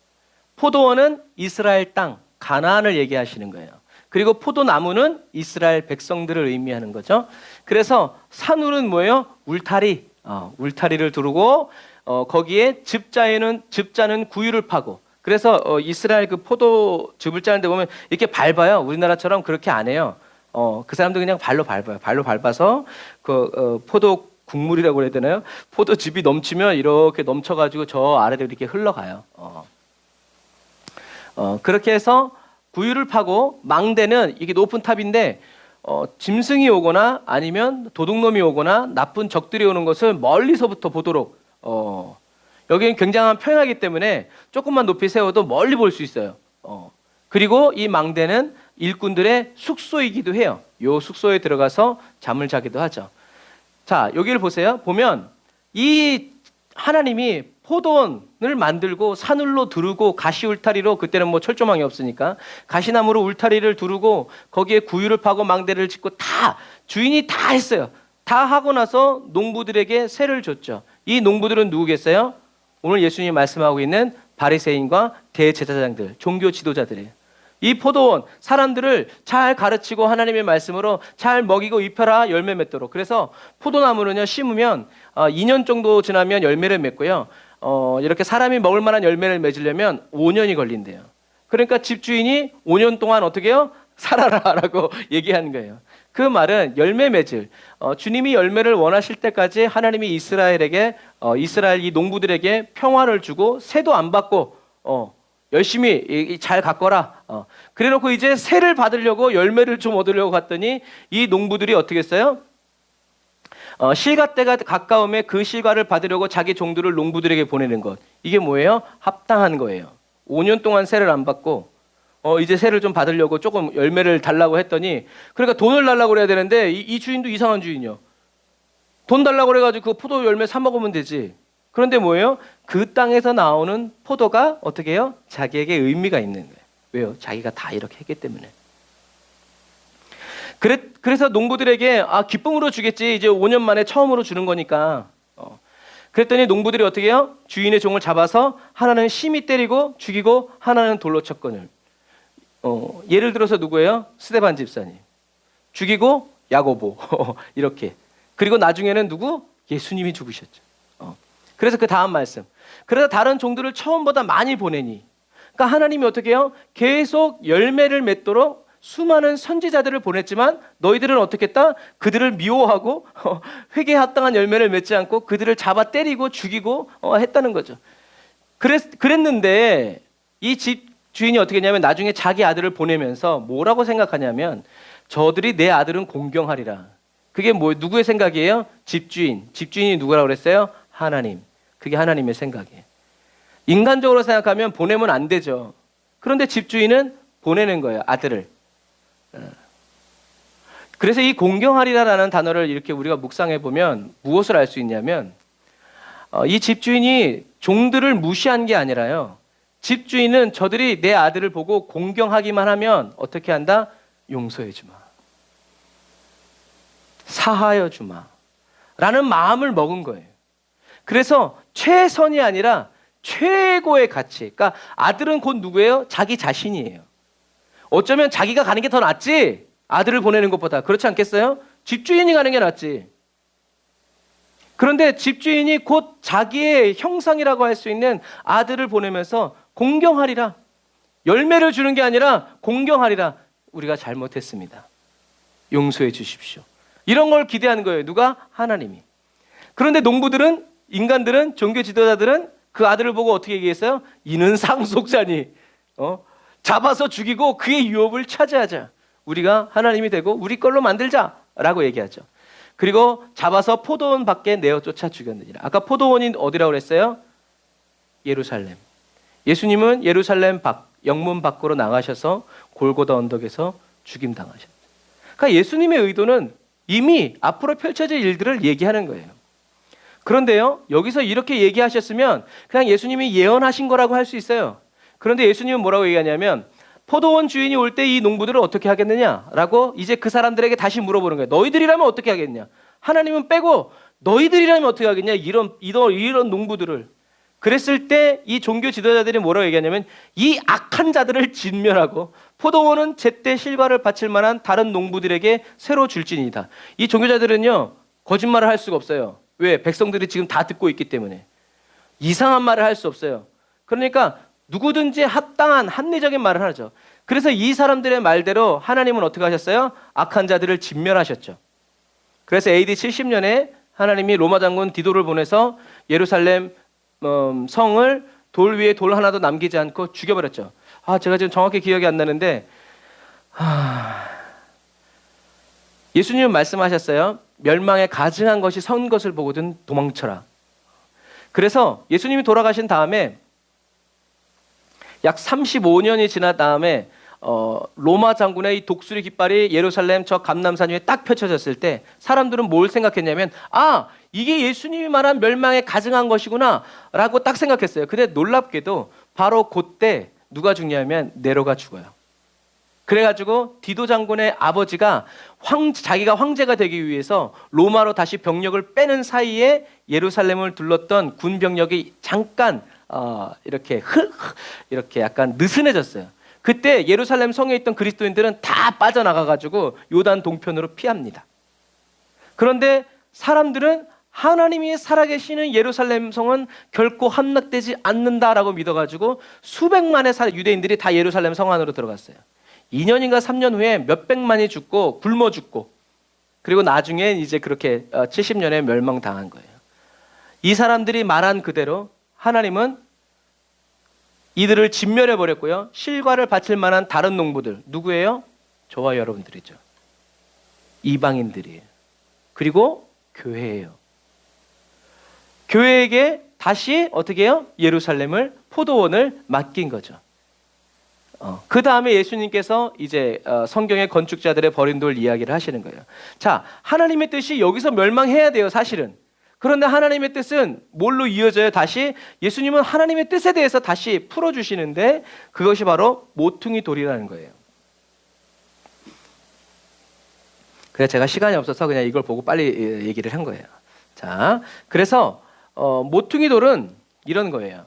포도원은 이스라엘 땅, 가나안을 얘기하시는 거예요. 그리고 포도나무는 이스라엘 백성들을 의미하는 거죠. 그래서 산울은 뭐예요? 울타리. 울타리를 두르고 거기에 즙자는 구유를 파고. 그래서 이스라엘 그 포도즙을 짜는 데 보면 이렇게 밟아요. 우리나라처럼 그렇게 안 해요. 그 사람들 그냥 발로 밟아요. 발로 밟아서 포도 국물이라고 해야 되나요? 포도즙이 넘치면 이렇게 넘쳐가지고 저 아래로 이렇게 흘러가요. 그렇게 해서 구유를 파고, 망대는 이게 높은 탑인데 짐승이 오거나 아니면 도둑놈이 오거나 나쁜 적들이 오는 것을 멀리서부터 보도록 여기는 굉장한 평야이기 때문에 조금만 높이 세워도 멀리 볼 수 있어요. 그리고 이 망대는 일꾼들의 숙소이기도 해요. 요 숙소에 들어가서 잠을 자기도 하죠. 자, 여기를 보세요. 보면 이 하나님이 포도원을 만들고 산울로 두르고 가시 울타리로, 그때는 뭐 철조망이 없으니까 가시나무로 울타리를 두르고 거기에 구유를 파고 망대를 짓고 다 주인이 다 했어요. 다 하고 나서 농부들에게 세를 줬죠. 이 농부들은 누구겠어요? 오늘 예수님이 말씀하고 있는 바리새인과 대제사장들, 종교 지도자들이에요. 이 포도원 사람들을 잘 가르치고 하나님의 말씀으로 잘 먹이고 입혀라 열매 맺도록. 그래서 포도나무는요, 심으면 2년 정도 지나면 열매를 맺고요. 이렇게 사람이 먹을 만한 열매를 맺으려면 5년이 걸린대요. 그러니까 집주인이 5년 동안 어떻게 해요? 살아라라고 얘기하는 거예요. 그 말은 열매 맺을, 주님이 열매를 원하실 때까지 하나님이 이스라엘 이 농부들에게 평화를 주고 세도 안 받고 열심히 잘 가꿔라. 그래놓고 이제 세를 받으려고 열매를 좀 얻으려고 갔더니 이 농부들이 어떻게 했어요? 실가 때가 가까움에 그 실과를 받으려고 자기 종들을 농부들에게 보내는 것. 이게 뭐예요? 합당한 거예요. 5년 동안 세를 안 받고 이제 세를 좀 받으려고 조금 열매를 달라고 했더니, 그러니까 돈을 달라고 그래야 되는데 이 주인도 이상한 주인이요. 돈 달라고 그래가지고 그 포도 열매 사 먹으면 되지. 그런데 뭐예요? 그 땅에서 나오는 포도가 어떻게 해요? 자기에게 의미가 있는 거예요. 왜요? 자기가 다 이렇게 했기 때문에. 그래서 농부들에게 기쁨으로 주겠지. 이제 5년 만에 처음으로 주는 거니까. 그랬더니 농부들이 어떻게 해요? 주인의 종을 잡아서 하나는 심히 때리고 죽이고 하나는 돌로 쳤거늘. 예를 들어서 누구예요? 스데반 집사님. 죽이고 야고보. 이렇게. 그리고 나중에는 누구? 예수님이 죽으셨죠. 그래서 그 다음 말씀. 그래서 다른 종들을 처음보다 많이 보내니. 그러니까 하나님이 어떻게 해요? 계속 열매를 맺도록 수많은 선지자들을 보냈지만 너희들은 어떻게 했다? 그들을 미워하고 회개에 합당한 열매를 맺지 않고 그들을 잡아 때리고 죽이고 했다는 거죠. 그랬는데 이 집 주인이 어떻게 했냐면 나중에 자기 아들을 보내면서 뭐라고 생각하냐면 저들이 내 아들은 공경하리라. 그게 누구의 생각이에요? 집주인이 누구라고 그랬어요? 하나님. 그게 하나님의 생각이에요. 인간적으로 생각하면 보내면 안 되죠. 그런데 집주인은 보내는 거예요, 아들을. 그래서 이 공경하리라라는 단어를 이렇게 우리가 묵상해 보면 무엇을 알 수 있냐면 이 집주인이 종들을 무시한 게 아니라요. 집주인은 저들이 내 아들을 보고 공경하기만 하면 어떻게 한다? 용서해 주마. 사하여 주마. 라는 마음을 먹은 거예요. 그래서 최선이 아니라 최고의 가치. 그러니까 아들은 곧 누구예요? 자기 자신이에요. 어쩌면 자기가 가는 게 더 낫지 아들을 보내는 것보다. 그렇지 않겠어요? 집주인이 가는 게 낫지. 그런데 집주인이 곧 자기의 형상이라고 할 수 있는 아들을 보내면서 공경하리라. 열매를 주는 게 아니라 공경하리라. 우리가 잘못했습니다. 용서해 주십시오. 이런 걸 기대하는 거예요. 누가? 하나님이. 그런데 농부들은, 인간들은, 종교 지도자들은 그 아들을 보고 어떻게 얘기했어요? 이는 상속자니 잡아서 죽이고 그의 유업을 차지하자. 우리가 하나님이 되고 우리 걸로 만들자라고 얘기하죠. 그리고 잡아서 포도원 밖에 내어 쫓아 죽였느니라. 아까 포도원이 어디라고 그랬어요? 예루살렘. 예수님은 예루살렘 영문 밖으로 나가셔서 골고다 언덕에서 죽임당하셨죠. 그러니까 예수님의 의도는 이미 앞으로 펼쳐질 일들을 얘기하는 거예요. 그런데요, 여기서 이렇게 얘기하셨으면 그냥 예수님이 예언하신 거라고 할 수 있어요. 그런데 예수님은 뭐라고 얘기하냐면 포도원 주인이 올 때 이 농부들을 어떻게 하겠느냐라고 이제 그 사람들에게 다시 물어보는 거예요. 너희들이라면 어떻게 하겠냐? 하나님은 빼고 너희들이라면 어떻게 하겠냐? 이런 농부들을. 그랬을 때 이 종교 지도자들이 뭐라고 얘기하냐면 이 악한 자들을 진멸하고 포도원은 제때 실과를 바칠 만한 다른 농부들에게 새로 줄지니이다. 이 종교자들은요, 거짓말을 할 수가 없어요. 왜? 백성들이 지금 다 듣고 있기 때문에. 이상한 말을 할 수 없어요. 그러니까 누구든지 합당한 합리적인 말을 하죠. 그래서 이 사람들의 말대로 하나님은 어떻게 하셨어요? 악한 자들을 진멸하셨죠. 그래서 AD 70년에 하나님이 로마 장군 디도를 보내서 예루살렘 성을 돌 위에 돌 하나도 남기지 않고 죽여버렸죠. 제가 지금 정확히 기억이 안 나는데 예수님은 말씀하셨어요. 멸망에 가증한 것이 선 것을 보거든 도망쳐라. 그래서 예수님이 돌아가신 다음에 약 35년이 지난 다음에 로마 장군의 이 독수리 깃발이 예루살렘 저 감람산 위에 딱 펼쳐졌을 때 사람들은 뭘 생각했냐면 이게 예수님이 말한 멸망에 가증한 것이구나 라고 딱 생각했어요. 근데 놀랍게도 바로 그때 누가 죽냐면 네로가 죽어요. 그래가지고 디도 장군의 아버지가 자기가 황제가 되기 위해서 로마로 다시 병력을 빼는 사이에 예루살렘을 둘렀던 군 병력이 잠깐 이렇게 약간 느슨해졌어요. 그때 예루살렘 성에 있던 그리스도인들은 다 빠져나가가지고 요단 동편으로 피합니다. 그런데 사람들은 하나님이 살아계시는 예루살렘 성은 결코 함락되지 않는다라고 믿어가지고 수백만의 유대인들이 다 예루살렘 성 안으로 들어갔어요. 2년인가 3년 후에 몇백만이 죽고 굶어 죽고 그리고 나중에 이제 그렇게 70년에 멸망당한 거예요. 이 사람들이 말한 그대로 하나님은 이들을 진멸해 버렸고요. 실과를 바칠 만한 다른 농부들 누구예요? 저와 여러분들이죠. 이방인들이에요. 그리고 교회예요. 교회에게 다시 어떻게 해요? 예루살렘을 포도원을 맡긴 거죠. 그 다음에 예수님께서 이제 성경의 건축자들의 버린 돌 이야기를 하시는 거예요. 자, 하나님의 뜻이 여기서 멸망해야 돼요, 사실은. 그런데 하나님의 뜻은 뭘로 이어져요? 다시 예수님은 하나님의 뜻에 대해서 다시 풀어주시는데 그것이 바로 모퉁이 돌이라는 거예요. 그래서 제가 시간이 없어서 그냥 이걸 보고 빨리 얘기를 한 거예요. 자, 그래서 모퉁이 돌은 이런 거예요.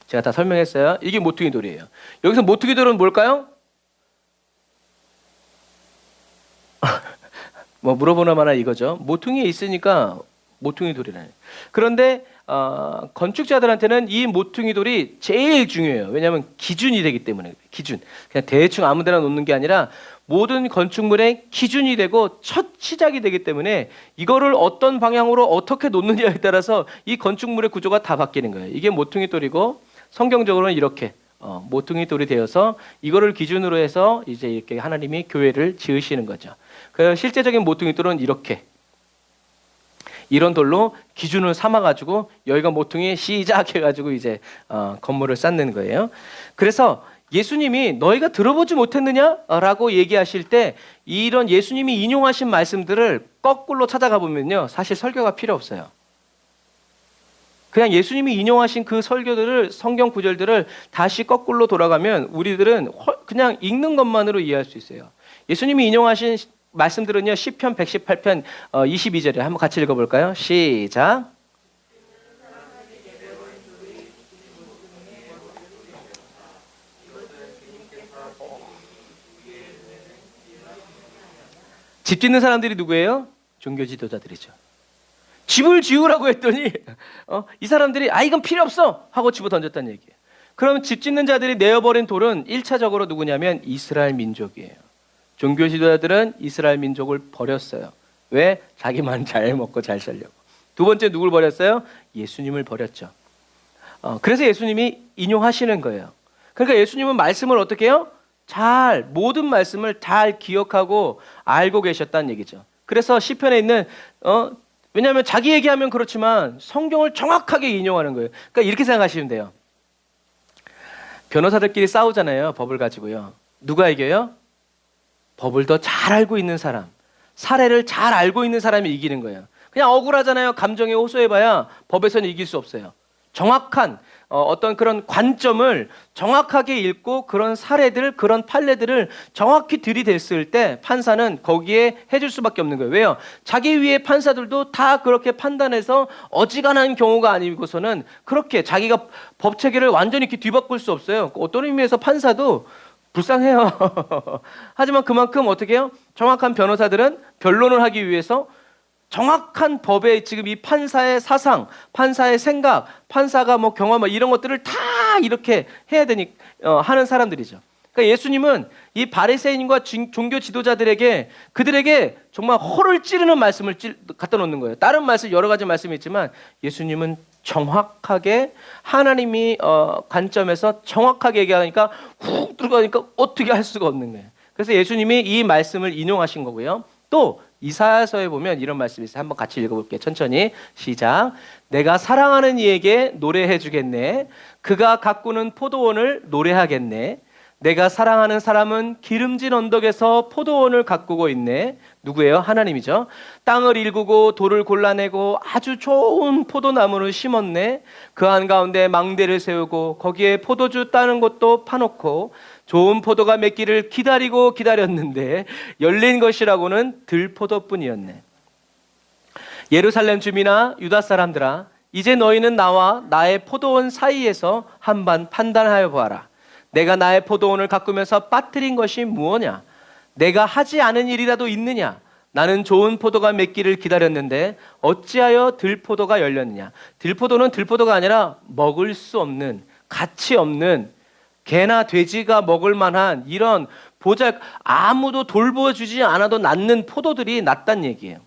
제가 다 설명했어요. 이게 모퉁이 돌이에요. 여기서 모퉁이 돌은 뭘까요? 뭐 물어보나 마나 이거죠. 모퉁이에 있으니까 모퉁이 돌이라는. 그런데 건축자들한테는 이 모퉁이 돌이 제일 중요해요. 왜냐하면 기준이 되기 때문에. 기준. 그냥 대충 아무데나 놓는 게 아니라 모든 건축물의 기준이 되고 첫 시작이 되기 때문에 이거를 어떤 방향으로 어떻게 놓느냐에 따라서 이 건축물의 구조가 다 바뀌는 거예요. 이게 모퉁이 돌이고 성경적으로는 이렇게 모퉁이 돌이 되어서 이거를 기준으로 해서 이제 이렇게 하나님이 교회를 지으시는 거죠. 그래서 실제적인 모퉁이 돌은 이런 돌로 기준을 삼아가지고 여기가 모퉁이 시작해가지고 이제 건물을 쌓는 거예요. 그래서 예수님이 너희가 들어보지 못했느냐라고 얘기하실 때 이런 예수님이 인용하신 말씀들을 거꾸로 찾아가 보면요, 사실 설교가 필요 없어요. 그냥 예수님이 인용하신 그 설교들을, 성경 구절들을 다시 거꾸로 돌아가면 우리들은 그냥 읽는 것만으로 이해할 수 있어요. 예수님이 인용하신 말씀들은요, 시편 118편 22절에 한번 같이 읽어볼까요? 시작. 집 짓는 사람들이 누구예요? 종교 지도자들이죠. 집을 지으라고 했더니 이 사람들이 이건 필요 없어 하고 집어 던졌다는 얘기예요. 그럼 집 짓는 자들이 내어버린 돌은 1차적으로 누구냐면 이스라엘 민족이에요. 종교 지도자들은 이스라엘 민족을 버렸어요. 왜? 자기만 잘 먹고 잘 살려고. 두 번째 누굴 버렸어요? 예수님을 버렸죠. 그래서 예수님이 인용하시는 거예요. 그러니까 예수님은 말씀을 어떻게 해요? 모든 말씀을 잘 기억하고 알고 계셨다는 얘기죠. 그래서 시편에 있는 왜냐하면 자기 얘기하면 그렇지만 성경을 정확하게 인용하는 거예요. 그러니까 이렇게 생각하시면 돼요. 변호사들끼리 싸우잖아요. 법을 가지고요. 누가 이겨요? 법을 더 잘 알고 있는 사람, 사례를 잘 알고 있는 사람이 이기는 거예요. 그냥 억울하잖아요. 감정에 호소해봐야 법에서는 이길 수 없어요. 정확한 어떤 그런 관점을 정확하게 읽고 그런 사례들, 그런 판례들을 정확히 들이댔을 때 판사는 거기에 해줄 수밖에 없는 거예요. 왜요? 자기 위에 판사들도 다 그렇게 판단해서 어지간한 경우가 아니고서는 그렇게 자기가 법 체계를 완전히 이렇게 뒤바꿀 수 없어요. 어떤 의미에서 판사도 불쌍해요. 하지만 그만큼 어떻게 해요? 정확한 변호사들은 변론을 하기 위해서 정확한 법에 지금 이 판사의 사상, 판사의 생각, 판사가 뭐 경험 이런 것들을 다 이렇게 해야 되니 하는 사람들이죠. 그러니까 예수님은 이 바리새인과 종교 지도자들에게 그들에게 정말 허를 찌르는 말씀을 갖다 놓는 거예요. 다른 말씀 여러 가지 말씀이 있지만 예수님은 정확하게 하나님이 관점에서 정확하게 얘기하니까 훅 들어가니까 어떻게 할 수가 없는 거예요. 그래서 예수님이 이 말씀을 인용하신 거고요. 또 이사야서에 보면 이런 말씀이 있어요. 한번 같이 읽어볼게요. 천천히 시작. 내가 사랑하는 이에게 노래해 주겠네. 그가 가꾸는 포도원을 노래하겠네. 내가 사랑하는 사람은 기름진 언덕에서 포도원을 가꾸고 있네. 누구예요? 하나님이죠. 땅을 일구고 돌을 골라내고 아주 좋은 포도나무를 심었네. 그 한가운데 망대를 세우고 거기에 포도주 따는 곳도 파놓고 좋은 포도가 맺기를 기다렸는데 열린 것이라고는 들포도뿐이었네. 예루살렘 주민아 유다 사람들아 이제 너희는 나와 나의 포도원 사이에서 한번 판단하여 보아라. 내가 나의 포도원을 가꾸면서 빠뜨린 것이 무엇냐? 내가 하지 않은 일이라도 있느냐? 나는 좋은 포도가 맺기를 기다렸는데 어찌하여 들포도가 열렸느냐? 들포도는 들포도가 아니라 먹을 수 없는, 가치 없는, 개나 돼지가 먹을 만한 이런 아무도 돌보주지 않아도 낫는 포도들이 낫단 얘기예요.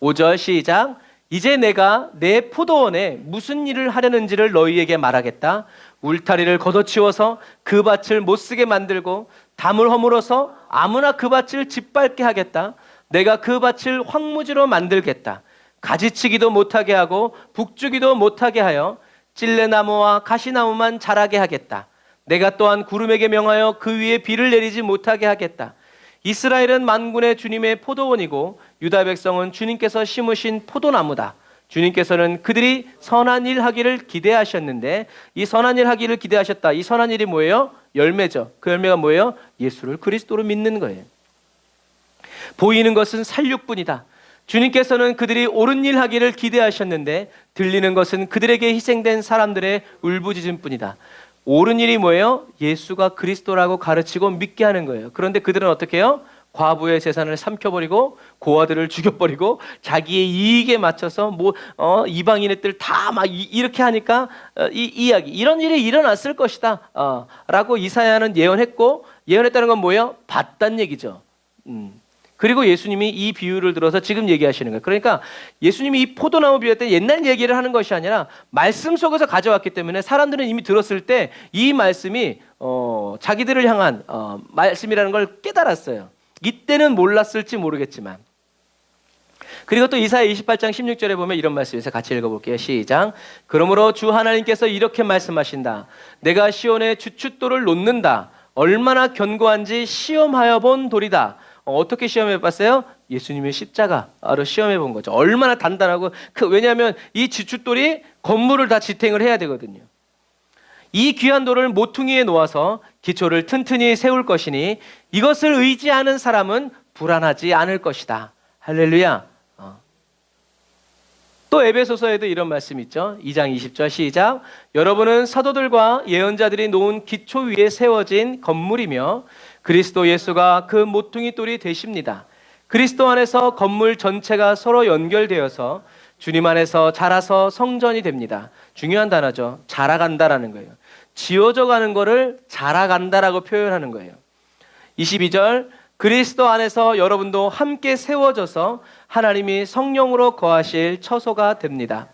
5절 시작. 이제 내가 내 포도원에 무슨 일을 하려는지를 너희에게 말하겠다. 울타리를 걷어치워서 그 밭을 못쓰게 만들고 담을 허물어서 아무나 그 밭을 짓밟게 하겠다. 내가 그 밭을 황무지로 만들겠다. 가지치기도 못하게 하고 북주기도 못하게 하여 찔레나무와 가시나무만 자라게 하겠다. 내가 또한 구름에게 명하여 그 위에 비를 내리지 못하게 하겠다. 이스라엘은 만군의 주님의 포도원이고 유다 백성은 주님께서 심으신 포도나무다. 주님께서는 그들이 선한 일 하기를 기대하셨는데 이 선한 일 하기를 기대하셨다. 이 선한 일이 뭐예요? 열매죠. 그 열매가 뭐예요? 예수를 그리스도로 믿는 거예요. 보이는 것은 살육뿐이다. 주님께서는 그들이 옳은 일 하기를 기대하셨는데 들리는 것은 그들에게 희생된 사람들의 울부짖음뿐이다. 옳은 일이 뭐예요? 예수가 그리스도라고 가르치고 믿게 하는 거예요. 그런데 그들은 어떻게 해요? 과부의 재산을 삼켜버리고 고아들을 죽여버리고 자기의 이익에 맞춰서 이방인의 뜰 다 막 이렇게 하니까 이런 일이 일어났을 것이다 라고 이사야는 예언했다는 건 뭐예요? 봤단 얘기죠. 그리고 예수님이 이 비유를 들어서 지금 얘기하시는 거예요. 그러니까 예수님이 이 포도나무 비유할 때 옛날 얘기를 하는 것이 아니라 말씀 속에서 가져왔기 때문에 사람들은 이미 들었을 때 이 말씀이 자기들을 향한 말씀이라는 걸 깨달았어요. 이때는 몰랐을지 모르겠지만. 그리고 또 이사야 28장 16절에 보면 이런 말씀이 있어요. 같이 읽어볼게요. 시작. 그러므로 주 하나님께서 이렇게 말씀하신다. 내가 시온의 주춧돌을 놓는다. 얼마나 견고한지 시험하여 본 돌이다. 어떻게 시험해 봤어요? 예수님의 십자가로 시험해 본 거죠. 얼마나 단단하고 왜냐하면 이 주춧돌이 건물을 다 지탱을 해야 되거든요. 이 귀한 돌을 모퉁이에 놓아서 기초를 튼튼히 세울 것이니 이것을 의지하는 사람은 불안하지 않을 것이다. 할렐루야. 또 에베소서에도 이런 말씀 있죠. 2장 20절 시작. 여러분은 사도들과 예언자들이 놓은 기초 위에 세워진 건물이며 그리스도 예수가 그 모퉁이 돌이 되십니다. 그리스도 안에서 건물 전체가 서로 연결되어서 주님 안에서 자라서 성전이 됩니다. 중요한 단어죠. 자라간다라는 거예요. 지어져 가는 거를 자라간다라고 표현하는 거예요. 22절, 그리스도 안에서 여러분도 함께 세워져서 하나님이 성령으로 거하실 처소가 됩니다.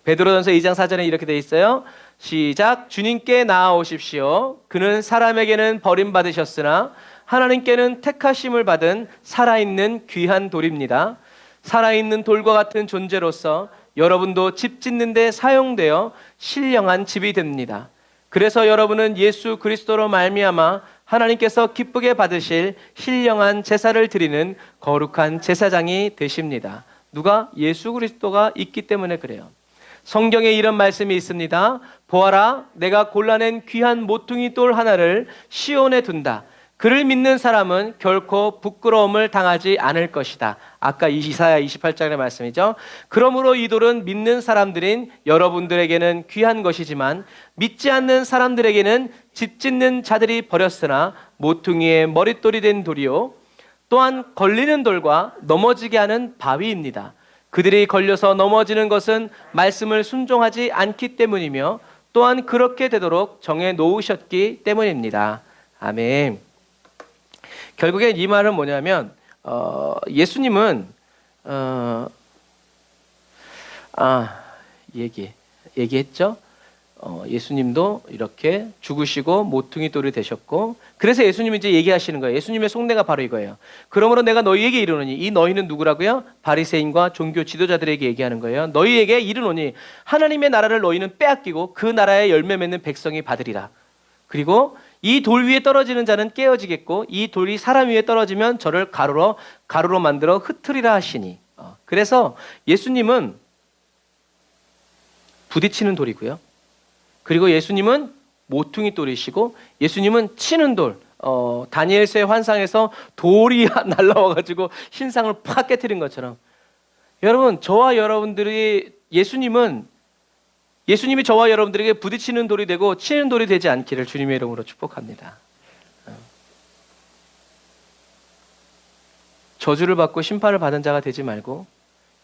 베드로전서 2장 4절에 이렇게 되어 있어요. 시작. 주님께 나아오십시오. 그는 사람에게는 버림받으셨으나 하나님께는 택하심을 받은 살아있는 귀한 돌입니다. 살아있는 돌과 같은 존재로서 여러분도 집 짓는 데 사용되어 신령한 집이 됩니다. 그래서 여러분은 예수 그리스도로 말미암아 하나님께서 기쁘게 받으실 신령한 제사를 드리는 거룩한 제사장이 되십니다. 누가? 예수 그리스도가 있기 때문에 그래요. 성경에 이런 말씀이 있습니다. 보아라, 내가 골라낸 귀한 모퉁이 돌 하나를 시온에 둔다. 그를 믿는 사람은 결코 부끄러움을 당하지 않을 것이다. 아까 이사야 28장의 말씀이죠. 그러므로 이 돌은 믿는 사람들인 여러분들에게는 귀한 것이지만 믿지 않는 사람들에게는 집 짓는 자들이 버렸으나 모퉁이의 머릿돌이 된 돌이요, 또한 걸리는 돌과 넘어지게 하는 바위입니다. 그들이 걸려서 넘어지는 것은 말씀을 순종하지 않기 때문이며 또한 그렇게 되도록 정해 놓으셨기 때문입니다. 아멘. 결국엔 이 말은 뭐냐면 예수님은 얘기했죠. 예수님도 이렇게 죽으시고 모퉁이 돌이 되셨고, 그래서 예수님이 이제 얘기하시는 거예요. 예수님의 속내가 바로 이거예요. 그러므로 내가 너희에게 이르노니, 이 너희는 누구라고요? 바리새인과 종교 지도자들에게 얘기하는 거예요. 너희에게 이르노니 하나님의 나라를 너희는 빼앗기고 그 나라의 열매 맺는 백성이 받으리라. 그리고 이 돌 위에 떨어지는 자는 깨어지겠고 이 돌이 사람 위에 떨어지면 저를 가루로 만들어 흩으리라 하시니. 그래서 예수님은 부딪히는 돌이고요. 그리고 예수님은 모퉁이 돌이시고 예수님은 치는 돌. 다니엘서의 환상에서 돌이 날라와가지고 신상을 팍 깨트린 것처럼, 여러분, 저와 여러분들이 예수님이 저와 여러분들에게 부딪히는 돌이 되고 치는 돌이 되지 않기를 주님의 이름으로 축복합니다. 저주를 받고 심판을 받은 자가 되지 말고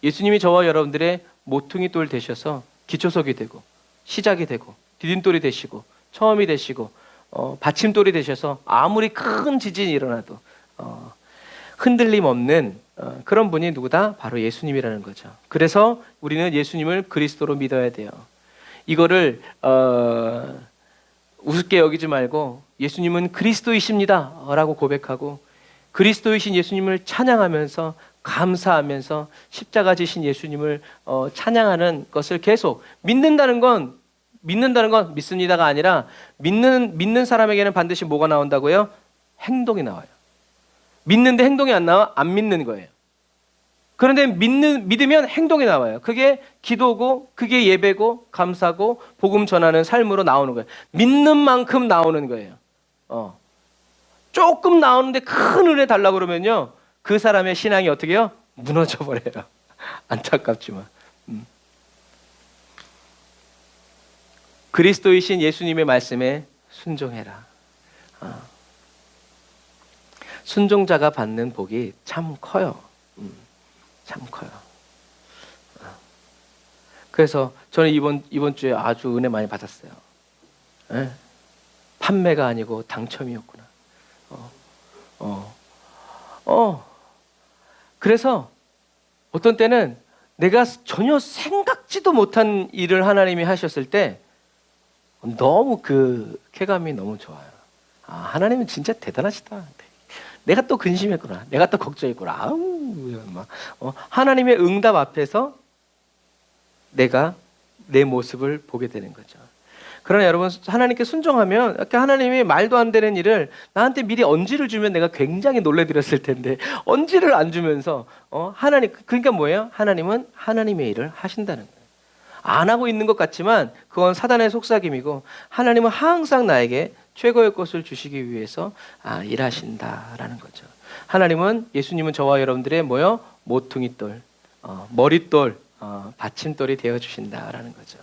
예수님이 저와 여러분들의 모퉁이 돌 되셔서 기초석이 되고 시작이 되고 디딤돌이 되시고 처음이 되시고 받침돌이 되셔서 아무리 큰 지진이 일어나도 흔들림 없는 그런 분이 누구다? 바로 예수님이라는 거죠. 그래서 우리는 예수님을 그리스도로 믿어야 돼요. 이거를 우습게 여기지 말고 예수님은 그리스도이십니다 라고 고백하고 그리스도이신 예수님을 찬양하면서 감사하면서 십자가 지신 예수님을 찬양하는 것을 계속 믿는다는 건 믿습니다가 아니라 믿는 사람에게는 반드시 뭐가 나온다고요? 행동이 나와요. 믿는데 행동이 안 나와? 안 믿는 거예요. 그런데 믿으면 행동이 나와요. 그게 기도고 그게 예배고 감사고 복음 전하는 삶으로 나오는 거예요. 믿는 만큼 나오는 거예요. 조금 나오는데 큰 은혜 달라고 그러면요, 그 사람의 신앙이 어떻게 해요? 무너져 버려요. 안타깝지만. 그리스도이신 예수님의 말씀에 순종해라. 순종자가 받는 복이 참 커요. 참 커요. 그래서 저는 이번 주에 아주 은혜 많이 받았어요. 판매가 아니고 당첨이었구나. 그래서 어떤 때는 내가 전혀 생각지도 못한 일을 하나님이 하셨을 때 너무 그 쾌감이 너무 좋아요. 하나님은 진짜 대단하시다. 내가 또 근심했구나. 내가 또 걱정했구나. 하나님의 응답 앞에서 내가 내 모습을 보게 되는 거죠. 그러나 여러분, 하나님께 순종하면 이렇게 하나님이 말도 안 되는 일을 나한테 미리 언지를 주면 내가 굉장히 놀래드렸을 텐데 언지를 안 주면서 하나님, 그러니까 뭐예요? 하나님은 하나님의 일을 하신다는 거예요. 안 하고 있는 것 같지만 그건 사단의 속삭임이고 하나님은 항상 나에게 최고의 것을 주시기 위해서 일하신다라는 거죠. 하나님은, 예수님은 저와 여러분들의 뭐요? 모퉁이돌, 머릿돌, 받침돌이 되어주신다라는 거죠.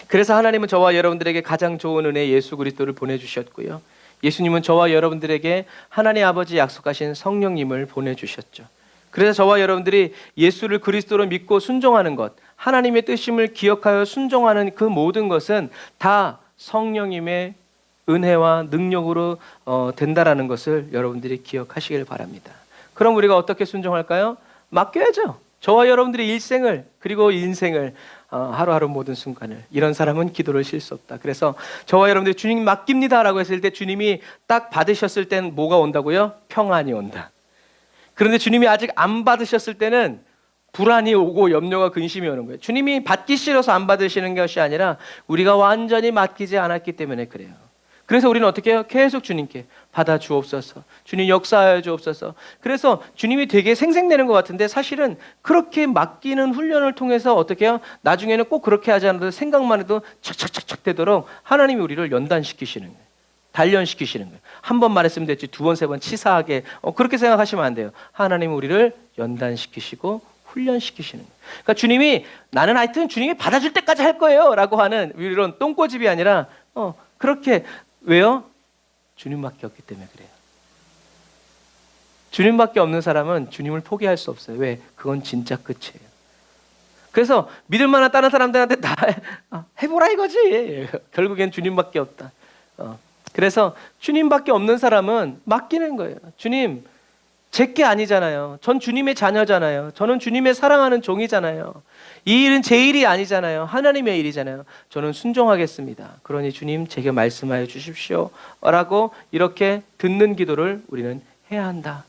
그래서 하나님은 저와 여러분들에게 가장 좋은 은혜 예수 그리스도를 보내주셨고요. 예수님은 저와 여러분들에게 하나님 아버지 약속하신 성령님을 보내주셨죠. 그래서 저와 여러분들이 예수를 그리스도로 믿고 순종하는 것, 하나님의 뜻임을 기억하여 순종하는 그 모든 것은 다 성령님의 은혜와 능력으로 된다라는 것을 여러분들이 기억하시길 바랍니다. 그럼 우리가 어떻게 순종할까요? 맡겨야죠. 저와 여러분들의 일생을, 그리고 인생을, 하루하루 모든 순간을. 이런 사람은 기도를 쉴 수 없다. 그래서 저와 여러분들이 주님 맡깁니다 라고 했을 때 주님이 딱 받으셨을 때는 뭐가 온다고요? 평안이 온다. 그런데 주님이 아직 안 받으셨을 때는 불안이 오고 염려가 근심이 오는 거예요. 주님이 받기 싫어서 안 받으시는 것이 아니라 우리가 완전히 맡기지 않았기 때문에 그래요. 그래서 우리는 어떻게 해요? 계속 주님께 받아 주옵소서, 주님 역사하여 주옵소서. 그래서 주님이 되게 생색내는 것 같은데 사실은 그렇게 맡기는 훈련을 통해서 어떻게 해요? 나중에는 꼭 그렇게 하지 않아도 생각만 해도 착착착착 되도록 하나님이 우리를 연단시키시는 거예요. 단련시키시는 거예요. 한 번 말했으면 됐지 두 번, 세 번 치사하게 그렇게 생각하시면 안 돼요. 하나님은 우리를 연단시키시고 훈련시키시는 거예요. 그러니까 주님이 나는 하여튼 주님이 받아줄 때까지 할 거예요 라고 하는 이런 똥꼬집이 아니라 그렇게. 왜요? 주님밖에 없기 때문에 그래요. 주님밖에 없는 사람은 주님을 포기할 수 없어요. 왜? 그건 진짜 끝이에요. 그래서 믿을 만한 다른 사람들한테 다 해보라 이거지. 결국엔 주님밖에 없다. 그래서 주님밖에 없는 사람은 맡기는 거예요. 주님, 제게 아니잖아요. 전 주님의 자녀잖아요. 저는 주님의 사랑하는 종이잖아요. 이 일은 제 일이 아니잖아요. 하나님의 일이잖아요. 저는 순종하겠습니다. 그러니 주님 제게 말씀하여 주십시오 라고 이렇게 듣는 기도를 우리는 해야 한다.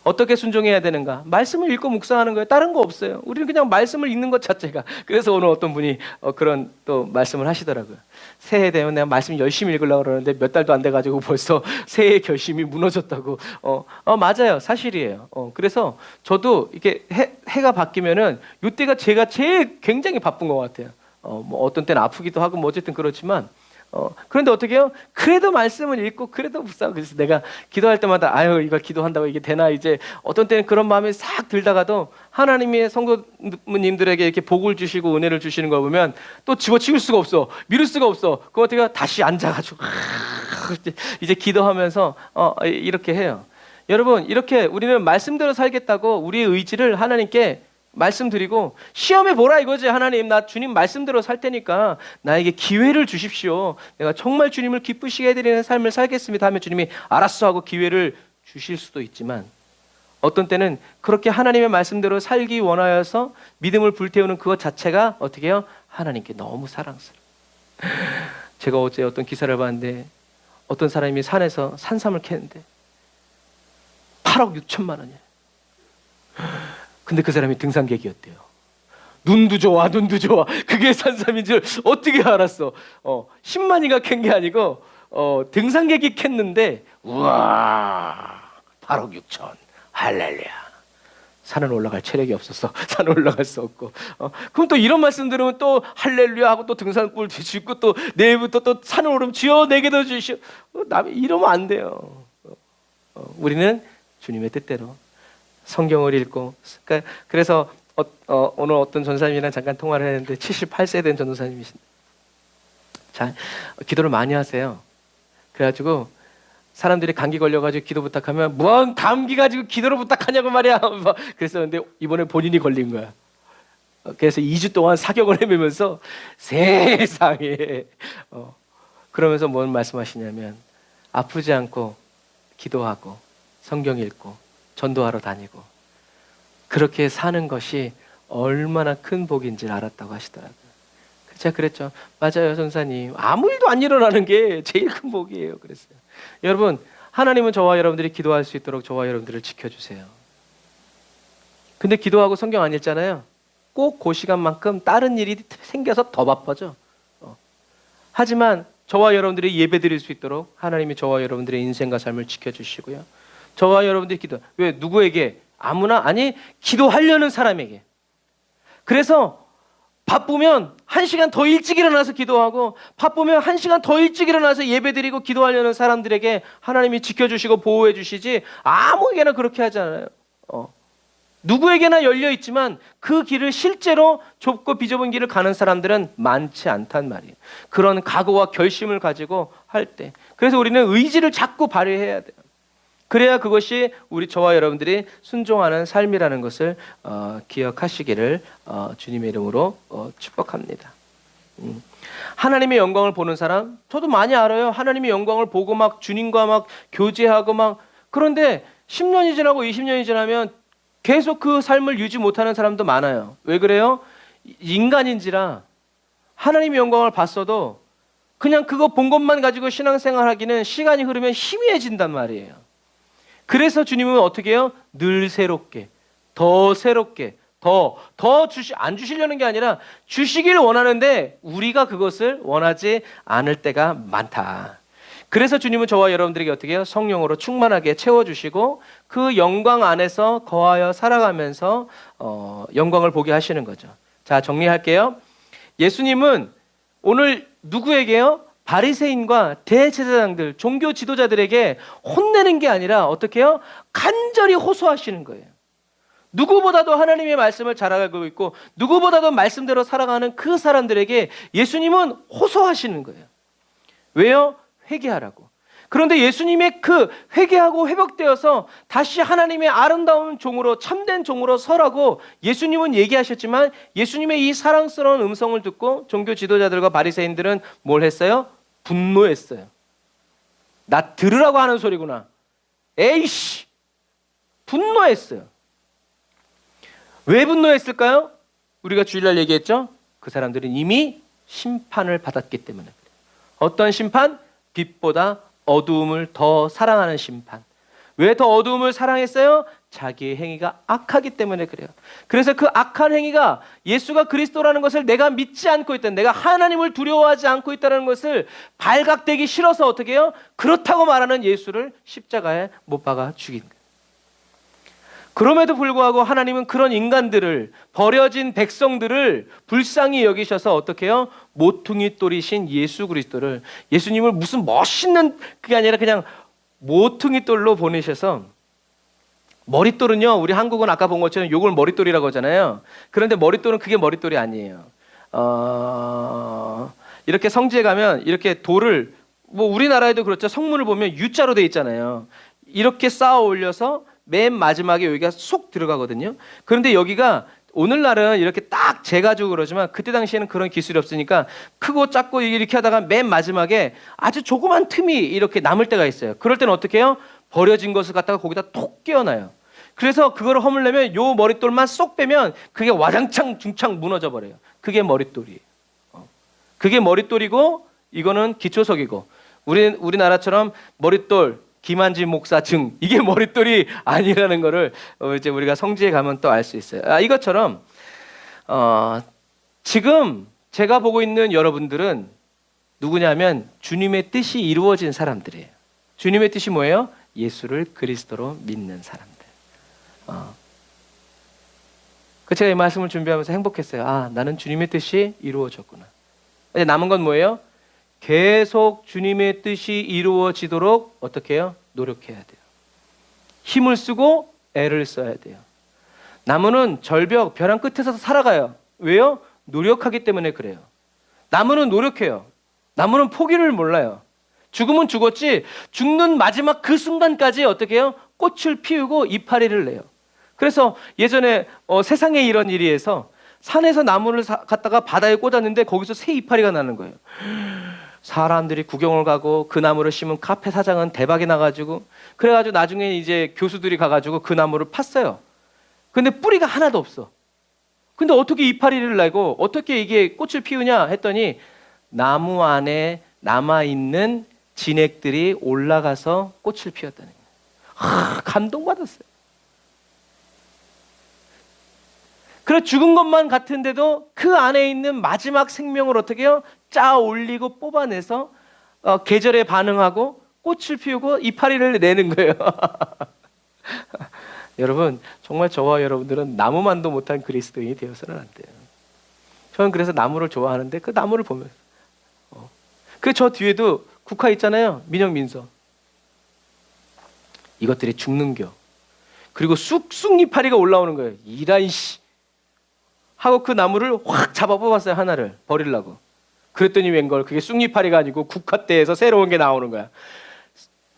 어떻게 순종해야 되는가? 말씀을 읽고 묵상하는 거예요. 다른 거 없어요. 우리는 그냥 말씀을 읽는 것 자체가. 그래서 오늘 어떤 분이 그런 또 말씀을 하시더라고요. 새해 되면 내가 말씀 열심히 읽으려고 그러는데 몇 달도 안 돼가지고 벌써 새해 결심이 무너졌다고. 맞아요. 사실이에요. 그래서 저도 이렇게 해가 바뀌면은 이때가 제가 제일 굉장히 바쁜 것 같아요. 뭐 어떤 때는 아프기도 하고 뭐 어쨌든 그렇지만 그런데 어떻게 해요? 그래도 말씀을 읽고 그래도 묵상하고. 그래서 내가 기도할 때마다 아유 이걸 기도한다고 이게 되나 이제 어떤 때는 그런 마음이 싹 들다가도 하나님의 성도님들에게 이렇게 복을 주시고 은혜를 주시는 걸 보면 또 집어치울 수가 없어. 미룰 수가 없어. 그거 어떻게 해요? 다시 앉아가지고 이제 기도하면서 이렇게 해요. 여러분 이렇게 우리는 말씀대로 살겠다고 우리의 의지를 하나님께 말씀드리고 시험해 보라 이거지. 하나님 나 주님 말씀대로 살 테니까 나에게 기회를 주십시오. 내가 정말 주님을 기쁘시게 해드리는 삶을 살겠습니다 하면 주님이 알았어 하고 기회를 주실 수도 있지만 어떤 때는 그렇게 하나님의 말씀대로 살기 원하여서 믿음을 불태우는 그것 자체가 어떻게 해요? 하나님께 너무 사랑스러워. 제가 어제 어떤 기사를 봤는데 어떤 사람이 산에서 산삼을 캐는데 8억 6천만 원이에요. 근데 그 사람이 등산객이었대요. 눈도 좋아, 눈도 좋아. 그게 산삼인 줄 어떻게 알았어? 10만이가 캔 게 아니고 등산객이 캤는데 우와 8억 6천 할렐루야. 산은 올라갈 체력이 없어서 산을 올라갈 수 없고 그럼 또 이런 말씀 들으면 또 할렐루야 하고 또 등산불 뒤집고 또 내일부터 또 산을 오르면 주여 내게도 주시오. 이러면 안 돼요. 우리는 주님의 뜻대로 성경을 읽고 그래서 오늘 어떤 전사님이랑 잠깐 통화를 했는데 78세 된 전도사님이신데 자 기도를 많이 하세요. 그래가지고 사람들이 감기 걸려가지고 기도 부탁하면 뭔 감기 가지고 기도를 부탁하냐고 말이야. 그래서 근데 이번에 본인이 걸린 거야. 그래서 2주 동안 사경을 헤매면서 세상에 그러면서 뭔 말씀하시냐면 아프지 않고 기도하고 성경 읽고 전도하러 다니고 그렇게 사는 것이 얼마나 큰 복인지 알았다고 하시더라고요. 제가 그랬죠. 맞아요 전사님. 아무 일도 안 일어나는 게 제일 큰 복이에요. 그랬어요. 여러분 하나님은 저와 여러분들이 기도할 수 있도록 저와 여러분들을 지켜주세요. 근데 기도하고 성경 안 읽잖아요. 꼭 그 시간만큼 다른 일이 생겨서 더 바빠져. 하지만 저와 여러분들이 예배 드릴 수 있도록 하나님이 저와 여러분들의 인생과 삶을 지켜주시고요. 저와 여러분들이 기도 왜 누구에게 아무나 아니 기도하려는 사람에게. 그래서 바쁘면 1시간 더 일찍 일어나서 기도하고 바쁘면 1시간 더 일찍 일어나서 예배드리고 기도하려는 사람들에게 하나님이 지켜주시고 보호해 주시지 아무에게나 그렇게 하지 않아요. 누구에게나 열려 있지만 그 길을 실제로 좁고 비좁은 길을 가는 사람들은 많지 않단 말이에요. 그런 각오와 결심을 가지고 할 때. 그래서 우리는 의지를 자꾸 발휘해야 돼요. 그래야 그것이 저와 여러분들이 순종하는 삶이라는 것을 기억하시기를 주님의 이름으로 축복합니다. 하나님의 영광을 보는 사람, 저도 많이 알아요. 하나님의 영광을 보고 막 주님과 막 교제하고 막, 그런데 10년이 지나고 20년이 지나면 계속 그 삶을 유지 못하는 사람도 많아요. 왜 그래요? 인간인지라 하나님의 영광을 봤어도 그냥 그거 본 것만 가지고 신앙생활하기는 시간이 흐르면 희미해진단 말이에요. 그래서 주님은 어떻게 해요? 늘 새롭게, 더 새롭게, 안 주시려는 게 아니라 주시길 원하는데 우리가 그것을 원하지 않을 때가 많다. 그래서 주님은 저와 여러분들에게 어떻게 해요? 성령으로 충만하게 채워주시고 그 영광 안에서 거하여 살아가면서 영광을 보게 하시는 거죠. 자, 정리할게요. 예수님은 오늘 누구에게요? 바리새인과 대제사장들, 종교 지도자들에게 혼내는 게 아니라 어떻게 해요? 간절히 호소하시는 거예요. 누구보다도 하나님의 말씀을 잘 알고 있고 누구보다도 말씀대로 살아가는 그 사람들에게 예수님은 호소하시는 거예요. 왜요? 회개하라고. 그런데 예수님의 그 회개하고 회복되어서 다시 하나님의 아름다운 종으로, 참된 종으로 서라고 예수님은 얘기하셨지만 예수님의 이 사랑스러운 음성을 듣고 종교 지도자들과 바리새인들은 뭘 했어요? 분노했어요. 나 들으라고 하는 소리구나. 에이씨! 분노했어요. 왜 분노했을까요? 우리가 주일날 얘기했죠? 그 사람들은 이미 심판을 받았기 때문에 그래요. 어떤 심판? 빛보다 어두움을 더 사랑하는 심판. 왜 더 어두움을 사랑했어요? 자기의 행위가 악하기 때문에 그래요. 그래서 그 악한 행위가 예수가 그리스도라는 것을 내가 믿지 않고 있다는, 내가 하나님을 두려워하지 않고 있다는 것을 발각되기 싫어서 어떻게 해요? 그렇다고 말하는 예수를 십자가에 못 박아 죽인 거예요. 그럼에도 불구하고 하나님은 그런 인간들을, 버려진 백성들을 불쌍히 여기셔서 어떻게 해요? 모퉁이 돌이신 예수 그리스도를, 예수님을 무슨 멋있는 그게 아니라 그냥 모퉁이 돌로 보내셔서, 머릿돌은요, 우리 한국은 아까 본 것처럼 요걸 머릿돌이라고 하잖아요. 그런데 머릿돌은 그게 머릿돌이 아니에요. 이렇게 성지에 가면 이렇게 돌을, 뭐 우리나라에도 그렇죠. 성문을 보면 U자로 돼 있잖아요. 이렇게 쌓아 올려서 맨 마지막에 여기가 쏙 들어가거든요. 그런데 여기가 오늘날은 이렇게 딱 재가지고 그러지만 그때 당시에는 그런 기술이 없으니까 크고 작고 이렇게 하다가 맨 마지막에 아주 조그만 틈이 이렇게 남을 때가 있어요. 그럴 때는 어떻게 해요? 버려진 것을 갖다가 거기다 톡 끼워놔요. 그래서 그거를 허물려면 요 머릿돌만 쏙 빼면 그게 와장창 중창 무너져 버려요. 그게 머릿돌이에요. 그게 머릿돌이고 이거는 기초석이고, 우리나라처럼 머릿돌 김한진 목사 증, 이게 머릿돌이 아니라는 거를 이제 우리가 성지에 가면 또 알 수 있어요. 이것처럼 지금 제가 보고 있는 여러분들은 누구냐면 주님의 뜻이 이루어진 사람들이에요. 주님의 뜻이 뭐예요? 예수를 그리스도로 믿는 사람들. 제가 이 말씀을 준비하면서 행복했어요. 나는 주님의 뜻이 이루어졌구나. 이제 남은 건 뭐예요? 계속 주님의 뜻이 이루어지도록 어떻게 해요? 노력해야 돼요. 힘을 쓰고 애를 써야 돼요. 나무는 절벽, 벼랑 끝에서 살아가요. 왜요? 노력하기 때문에 그래요. 나무는 노력해요. 나무는 포기를 몰라요. 죽으면 죽었지, 죽는 마지막 그 순간까지 어떻게 해요? 꽃을 피우고 이파리를 내요. 그래서 예전에 세상에 이런 일이 해서 산에서 나무를 갖다가 바다에 꽂았는데 거기서 새 이파리가 나는 거예요. 사람들이 구경을 가고 그 나무를 심은 카페 사장은 대박이 나가지고, 그래가지고 나중에 이제 교수들이 가가지고 그 나무를 팠어요. 근데 뿌리가 하나도 없어. 근데 어떻게 이파리를 내고 어떻게 이게 꽃을 피우냐 했더니 나무 안에 남아있는 진액들이 올라가서 꽃을 피웠다는 거예요. 감동받았어요. 그래, 죽은 것만 같은데도 그 안에 있는 마지막 생명을 어떻게 해요? 짜 올리고 뽑아내서 계절에 반응하고 꽃을 피우고 이파리를 내는 거예요. 여러분, 정말 저와 여러분들은 나무만도 못한 그리스도인이 되어서는 안 돼요. 저는 그래서 나무를 좋아하는데 그 나무를 보면서 그 저 뒤에도 국화 있잖아요. 민영민서. 이것들이 죽는겨. 그리고 쑥쑥 이파리가 올라오는 거예요. 이란 씨 하고 그 나무를 확 잡아 뽑았어요. 하나를 버리려고. 그랬더니 웬걸 그게 쑥이파리가 아니고 국화대에서 새로운 게 나오는 거야.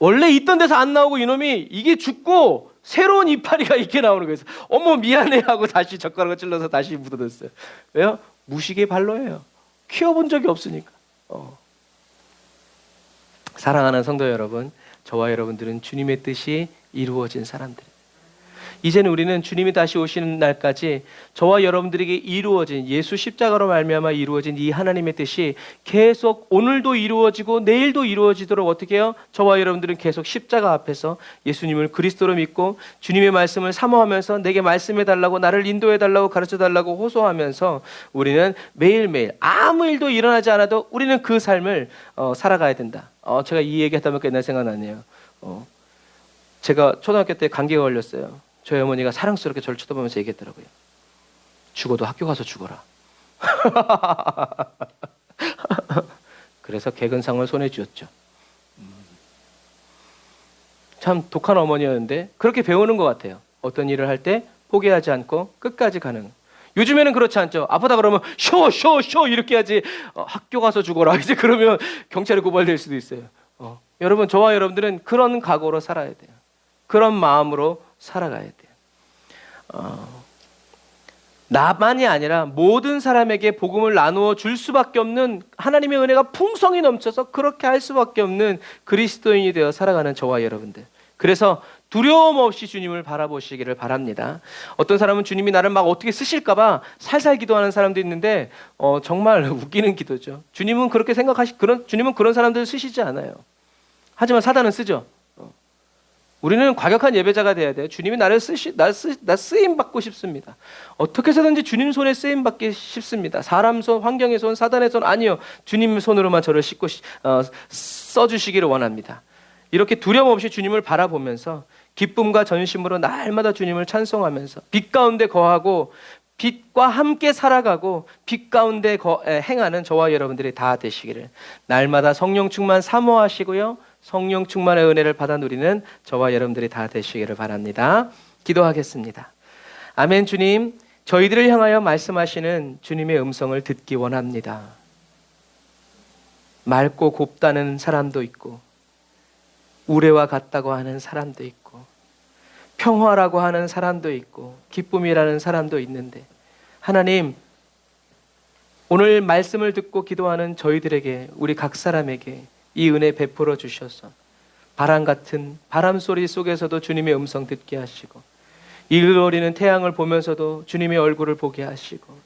원래 있던 데서 안 나오고 이놈이 이게 죽고 새로운 이파리가 이렇게 나오는 거예요. 어머 미안해 하고 다시 젓가락을 찔러서 다시 묻어뒀어요. 왜요? 무식의 발로예요. 키워본 적이 없으니까. 사랑하는 성도 여러분, 저와 여러분들은 주님의 뜻이 이루어진 사람들이에요. 이제는 우리는 주님이 다시 오시는 날까지 저와 여러분들에게 이루어진 예수 십자가로 말미암아 이루어진 이 하나님의 뜻이 계속 오늘도 이루어지고 내일도 이루어지도록 어떻게 해요? 저와 여러분들은 계속 십자가 앞에서 예수님을 그리스도로 믿고 주님의 말씀을 사모하면서 내게 말씀해 달라고, 나를 인도해 달라고, 가르쳐 달라고 호소하면서 우리는 매일매일 아무 일도 일어나지 않아도 우리는 그 삶을 살아가야 된다. 제가 이 얘기하다 보니까 옛날 생각나네요. 제가 초등학교 때 감기가 걸렸어요. 저희 어머니가 사랑스럽게 저를 쳐다보면서 얘기했더라고요. 죽어도 학교 가서 죽어라. 그래서 개근상을 손에 쥐었죠. 참 독한 어머니였는데 그렇게 배우는 것 같아요. 어떤 일을 할 때 포기하지 않고 끝까지 가는. 요즘에는 그렇지 않죠. 아프다 그러면 쇼 이렇게 하지. 학교 가서 죽어라. 이제 그러면 경찰에 고발될 수도 있어요. 여러분, 저와 여러분들은 그런 각오로 살아야 돼요. 그런 마음으로 살아가야 돼요. 나만이 아니라 모든 사람에게 복음을 나누어 줄 수밖에 없는 하나님의 은혜가 풍성히 넘쳐서 그렇게 할 수밖에 없는 그리스도인이 되어 살아가는 저와 여러분들. 그래서 두려움 없이 주님을 바라보시기를 바랍니다. 어떤 사람은 주님이 나를 막 어떻게 쓰실까 봐 살살 기도하는 사람도 있는데 정말 웃기는 기도죠. 주님은 그렇게 주님은 그런 사람들을 쓰시지 않아요. 하지만 사단은 쓰죠. 우리는 과격한 예배자가 돼야 돼요. 주님이 나 쓰임 받고 싶습니다. 어떻게 해서든지 주님 손에 쓰임 받기 싶습니다. 사람 손, 환경의 손, 사단의 손 아니요. 주님 손으로만 저를 씻고 써주시기를 원합니다. 이렇게 두려움 없이 주님을 바라보면서 기쁨과 전심으로 날마다 주님을 찬송하면서 빛 가운데 거하고 빛과 함께 살아가고 빛 가운데 행하는 저와 여러분들이 다 되시기를, 날마다 성령 충만 사모하시고요, 성령 충만의 은혜를 받아 누리는 저와 여러분들이 다 되시기를 바랍니다. 기도하겠습니다. 아멘. 주님, 저희들을 향하여 말씀하시는 주님의 음성을 듣기 원합니다. 맑고 곱다는 사람도 있고, 우레와 같다고 하는 사람도 있고, 평화라고 하는 사람도 있고, 기쁨이라는 사람도 있는데, 하나님, 오늘 말씀을 듣고 기도하는 저희들에게, 우리 각 사람에게 이 은혜 베풀어 주셔서 바람 같은 바람 소리 속에서도 주님의 음성 듣게 하시고, 일어리는 태양을 보면서도 주님의 얼굴을 보게 하시고,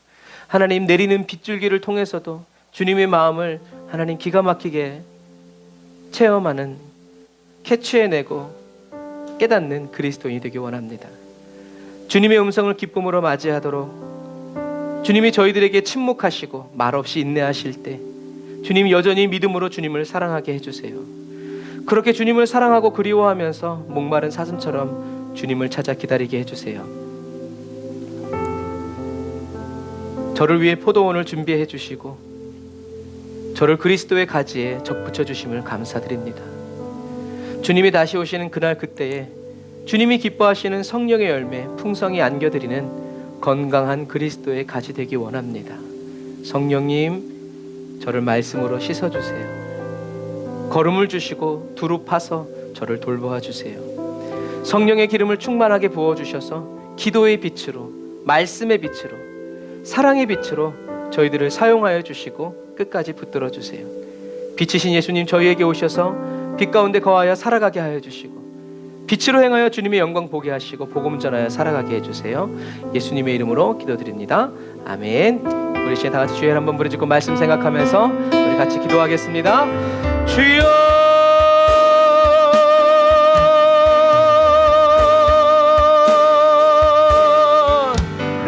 하나님 내리는 빗줄기를 통해서도 주님의 마음을 하나님 기가 막히게 체험하는, 캐치해내고 깨닫는 그리스도인이 되기 원합니다. 주님의 음성을 기쁨으로 맞이하도록 주님이 저희들에게 침묵하시고 말없이 인내하실 때 주님 여전히 믿음으로 주님을 사랑하게 해주세요. 그렇게 주님을 사랑하고 그리워하면서 목마른 사슴처럼 주님을 찾아 기다리게 해주세요. 저를 위해 포도원을 준비해 주시고 저를 그리스도의 가지에 접붙여 주심을 감사드립니다. 주님이 다시 오시는 그날 그때에 주님이 기뻐하시는 성령의 열매 풍성히 안겨드리는 건강한 그리스도의 가지 되기 원합니다. 성령님, 저를 말씀으로 씻어주세요. 걸음을 주시고 두루 파서 저를 돌보아 주세요. 성령의 기름을 충만하게 부어주셔서 기도의 빛으로, 말씀의 빛으로, 사랑의 빛으로 저희들을 사용하여 주시고 끝까지 붙들어 주세요. 빛이신 예수님, 저희에게 오셔서 빛 가운데 거하여 살아가게 하여 주시고 빛으로 행하여 주님의 영광 보게 하시고 복음 전하여 살아가게 해주세요. 예수님의 이름으로 기도드립니다. 아멘. 우리 시간 다 같이 주여 한번 부르짖고 말씀 생각하면서 우리 같이 기도하겠습니다. 주여,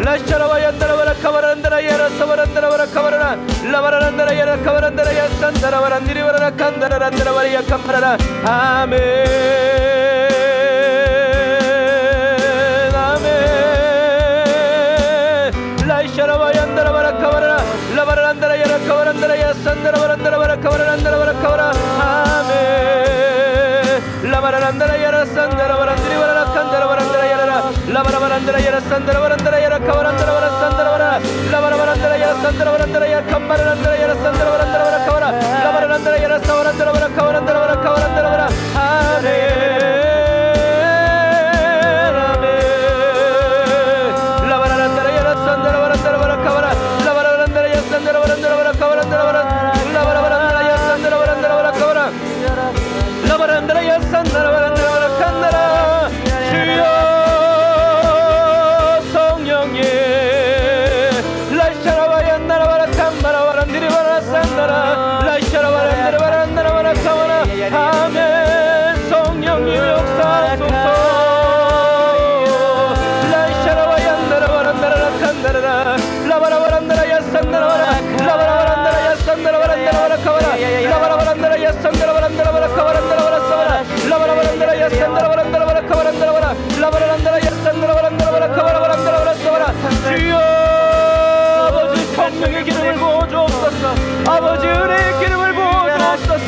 라시차라와 얀다라바라 카바란다라 야라사바란다라바라 카바라나 라바라란다라 야라카바란다라 야산다라바란 니리바라라 칸다라란다라바라 야칸바라라. 아멘. 성령의 기름을 부어 주옵소서. 아버지 은혜의 기름을 부어 주옵소서.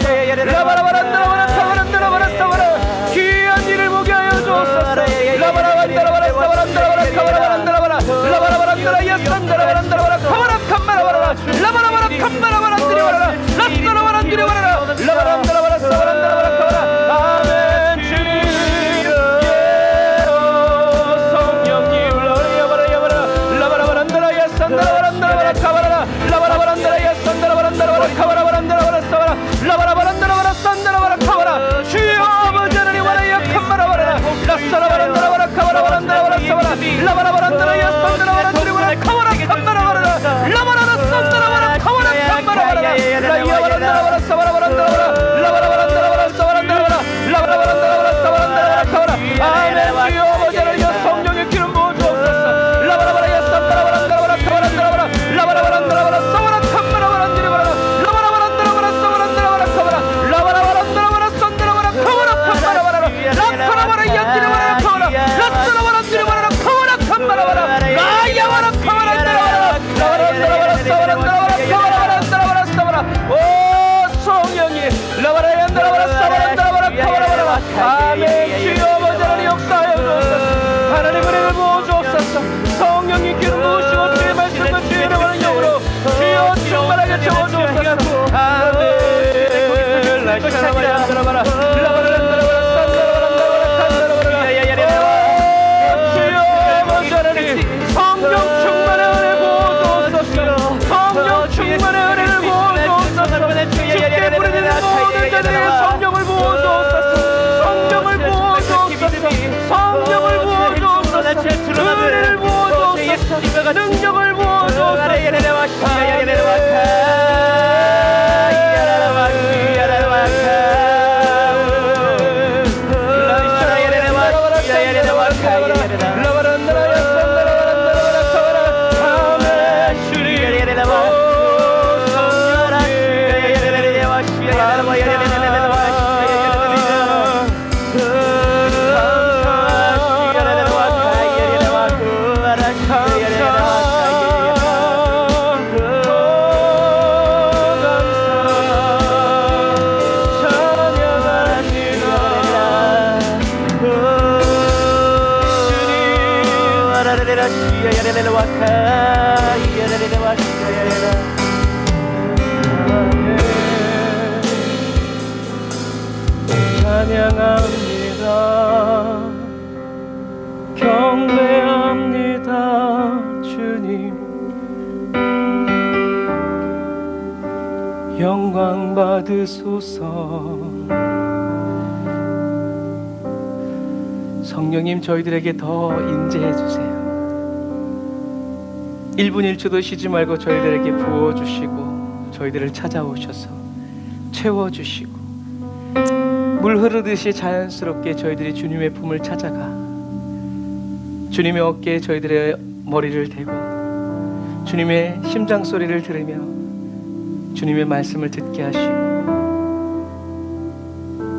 라바라바란다라바라 카바란다라바라 사바라 귀한 일을 보게 하여 주옵소서. 라바라반다라바라 사바란다라바라 카바라바란다라바라 라바라바란다라 야산다라바란다라바라 카바라 칸바라바라 라바라바라 칸바라바란드리바라라 라스라바란드리바라라 라바란다라바라 사바란다라바라 카바라. 아멘. 주님 성령님 라바라야바라야바라 라바라바란다라 야산다라바란다라바라 카바라라 라바라바란다라 야산다라바란다라바라 카바라바란다라바라 사바라 라바라바란다라바라 산다라바라 카바라. 주여 아버지 하나님 와라야 칸바라바라라 라스라바란다라바라 카바라바란다라바라 사바라 라바라바란다라 야산다라바란드리바라 카바라 칸바라바라라 라바라라 산다라바라 카바라 칸바라바라라 라이야바란다라바라 사바라바란다라바라 라바라바란다라바라 사바란다라바라 라바라바란다라바라 사바란다라바라 카바라. 아멘. 주여 아버지 하나님 성령의 기름 부어 주옵소서. 라바라바라 야산다라바란다라바라 카바란다라바라 라바라바란다라바라 사바라 칸바라바란드리바라 라바라바란다라바라 사바란다라바라 카바라 라바라바란다라바라 산다라바라 카바라 칸바라바라라 라카라바라 얀드리바라 카바라 라스라바란드리바라 카바라 칸바라바라 라야바라 카바란다라바라 라바란다라바라 사바란다라바라 카바라바란다라바라 사바라. 오 성령이 라바라 얀다라바라 사바란다라바라 카바라바라. 아멘. 주여 아버지 하나님 역사하여 주옵소서. 하나님 은혜를 부어 주옵소서. 성령이 기름 부으시고 주의 말씀과 주의 영원한 영으로 주여 충만하게 채워 주옵소서. 아멘. 라이샤라바라 얀다라바라 라바란다라바라 산다라바란다라바라 칸다라바라. 주여 아버지 하나님 성령 충만의 은혜 부어 주옵소서. 성령 충만의 은혜를 부어 주옵소서. 주께 부르짖는 모든 자들에게 성령을 부어 주옵소서. 성령을 부어 주옵소서. 성령을 부어 주옵소서. 은혜를 부어 주옵소서. 능력을 부어 주옵소서. 찬양합니다. 경배합니다. 주님 영광 받으소서. 성령님 저희들에게 더 인재해 주세요. 1분 1초도 쉬지 말고 저희들에게 부어주시고 저희들을 찾아오셔서 채워주시고 물 흐르듯이 자연스럽게 저희들이 주님의 품을 찾아가 주님의 어깨에 저희들의 머리를 대고 주님의 심장 소리를 들으며 주님의 말씀을 듣게 하시고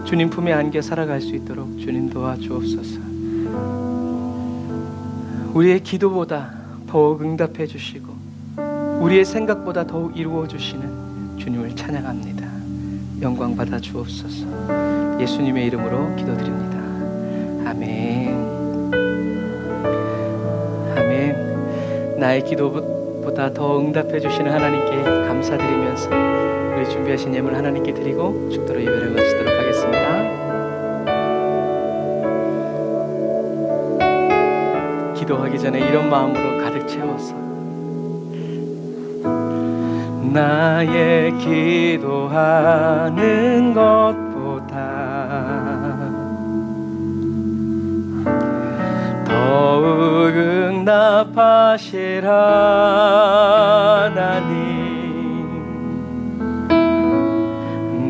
주님 품에 안겨 살아갈 수 있도록 주님 도와주옵소서. 우리의 기도보다 더욱 응답해 주시고 우리의 생각보다 더욱 이루어 주시는 주님을 찬양합니다. 영광 받아 주옵소서. 예수님의 이름으로 기도드립니다. 아멘. 아멘. 나의 기도보다 더 응답해 주시는 하나님께 감사드리면서 우리 준비하신 예물 하나님께 드리고 축도로 예배를 마치도록 하겠습니다. 기도하기 전에 이런 마음으로 가득 채워서 나의 기도하는 것보다 더욱 응답하실 하나님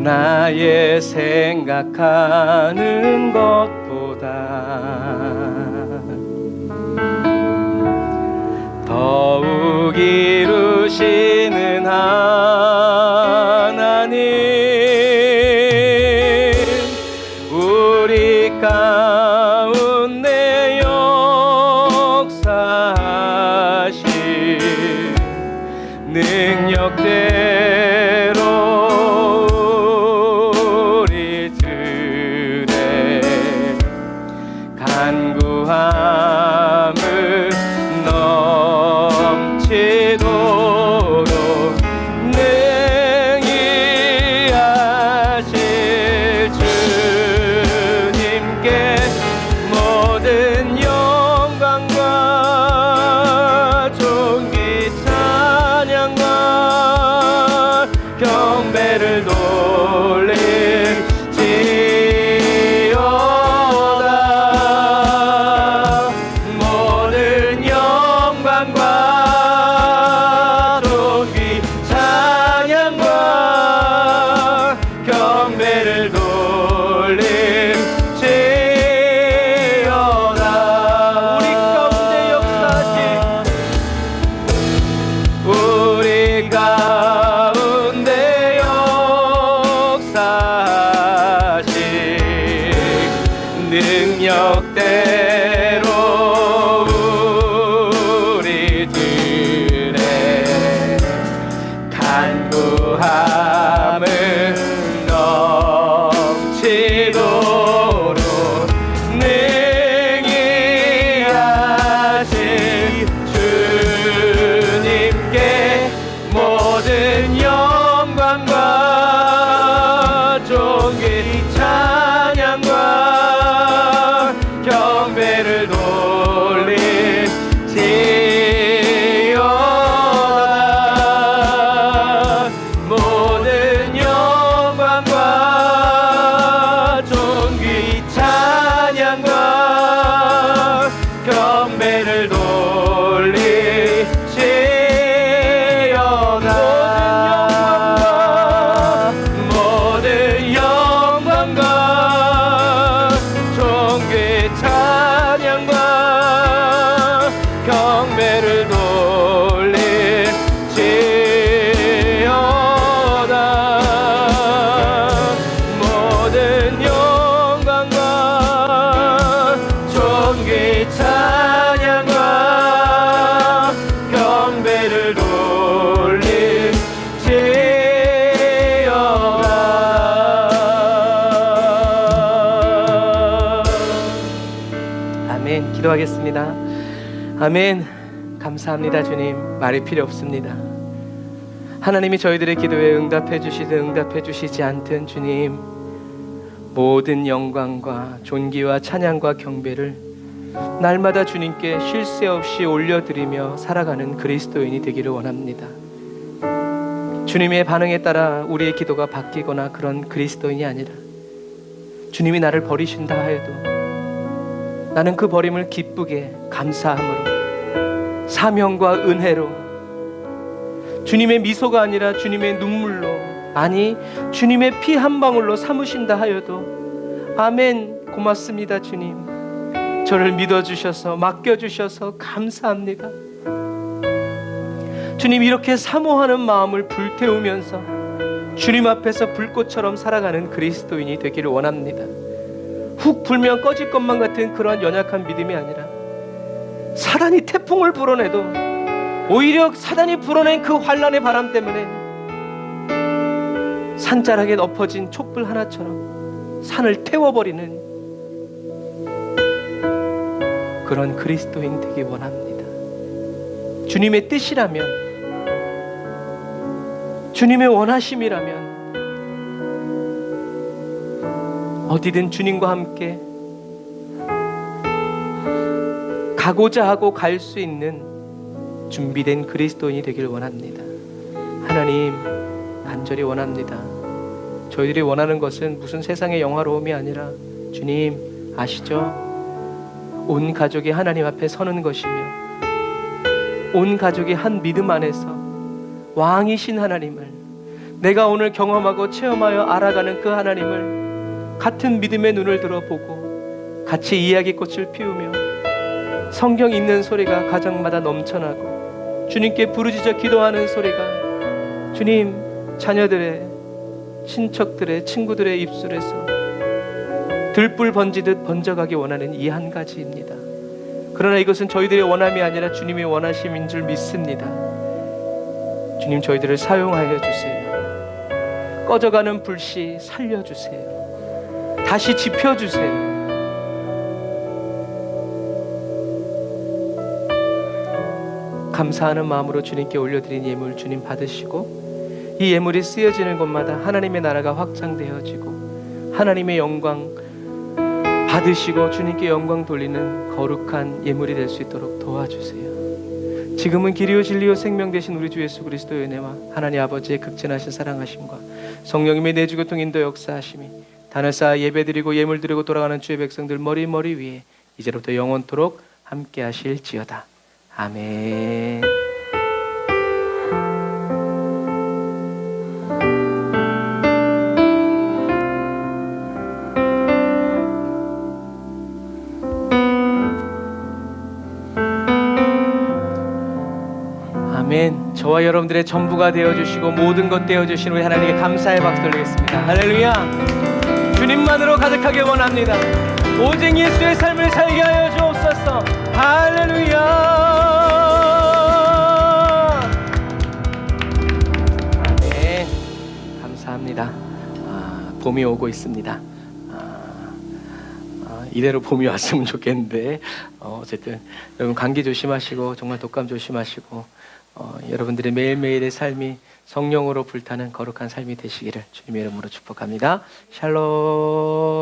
나의 생각하는 것보다 더욱 이루시는 하나님 우리 가운데 역사하실 능력대로 우리들의 간구함을 넘치도록 능히 하실 주님께 모든 영광과 존귀 찬양과 경배를 돌릴지어다. 모든 영광과 존귀 찬양과 경배를 돌릴지어다. 우리 가운데 역사하신 우리 가운데 역사하신 능력대로 우리들의 간구함을 넘치도록 능히 하실 주님께 모든 영광과 존귀 찬양과 경배를 돌릴지어다. 모든 영광과 존귀 찬양과 경배를 돌릴지어다. 모든 영광과 존귀 찬양과 경배를 돌릴지어다. 모든 영광과 존귀 찬양과 경배를 돌릴지어다. 아멘. 기도하겠습니다. 아멘. 감사합니다. 주님, 말이 필요 없습니다. 하나님이 저희들의 기도에 응답해 주시든 응답해 주시지 않든 주님, 모든 영광과 존귀와 찬양과 경배를 날마다 주님께 쉴 새 없이 올려드리며 살아가는 그리스도인이 되기를 원합니다. 주님의 반응에 따라 우리의 기도가 바뀌거나 그런 그리스도인이 아니라 주님이 나를 버리신다 하여도 나는 그 버림을 기쁘게 감사함으로 사명과 은혜로 주님의 미소가 아니라 주님의 눈물로, 아니 주님의 피 한 방울로 삼으신다 하여도 아멘. 고맙습니다. 주님, 저를 믿어주셔서 맡겨주셔서 감사합니다. 주님, 이렇게 사모하는 마음을 불태우면서 주님 앞에서 불꽃처럼 살아가는 그리스도인이 되기를 원합니다. 훅 불면 꺼질 것만 같은 그런 연약한 믿음이 아니라 사단이 태풍을 불어내도 오히려 사단이 불어낸 그 환란의 바람 때문에 산자락에 엎어진 촛불 하나처럼 산을 태워버리는 그런 그리스도인 되기 원합니다. 주님의 뜻이라면, 주님의 원하심이라면 어디든 주님과 함께 가고자 하고 갈 수 있는 준비된 그리스도인이 되길 원합니다. 하나님, 간절히 원합니다. 저희들이 원하는 것은 무슨 세상의 영화로움이 아니라 주님 아시죠? 온 가족이 하나님 앞에 서는 것이며 온 가족이 한 믿음 안에서 왕이신 하나님을, 내가 오늘 경험하고 체험하여 알아가는 그 하나님을 같은 믿음의 눈을 들어보고 같이 이야기꽃을 피우며 성경 읽는 소리가 가정마다 넘쳐나고 주님께 부르짖어 기도하는 소리가 주님 자녀들의, 친척들의, 친구들의 입술에서 들불 번지듯 번져가기 원하는 이 한 가지입니다. 그러나 이것은 저희들의 원함이 아니라 주님의 원하심인 줄 믿습니다. 주님, 저희들을 사용하여 주세요. 꺼져가는 불씨 살려주세요. 다시 지펴주세요. 감사하는 마음으로 주님께 올려드린 예물 주님 받으시고, 이 예물이 쓰여지는 곳마다 하나님의 나라가 확장되어지고 하나님의 영광 받으시고 주님께 영광 돌리는 거룩한 예물이 될 수 있도록 도와주세요. 지금은 길이요 진리요 생명 되신 우리 주 예수 그리스도의 은혜와 하나님 아버지의 극진하신 사랑하심과 성령님의 내주교통 인도 역사하심이 단을 쌓아 예배드리고 예물드리고 돌아가는 주의 백성들 머리 위에 이제부터 영원토록 함께 하실지어다. 아멘. 아멘. 저와 여러분들의 전부가 되어주시고 모든 것 되어주신 우리 하나님께 감사의 박수 드리겠습니다. 할렐루야. 주님만으로 가득하게 원합니다. 오직 예수의 삶을 살게 하여 주옵소서. 할렐루야. 아멘. 감사합니다. 봄이 오고 있습니다. 이대로 봄이 왔으면 좋겠는데 어쨌든 여러분 감기 조심하시고 정말 독감 조심하시고 여러분들의 매일매일의 삶이 성령으로 불타는 거룩한 삶이 되시기를 주님의 이름으로 축복합니다. 샬롬.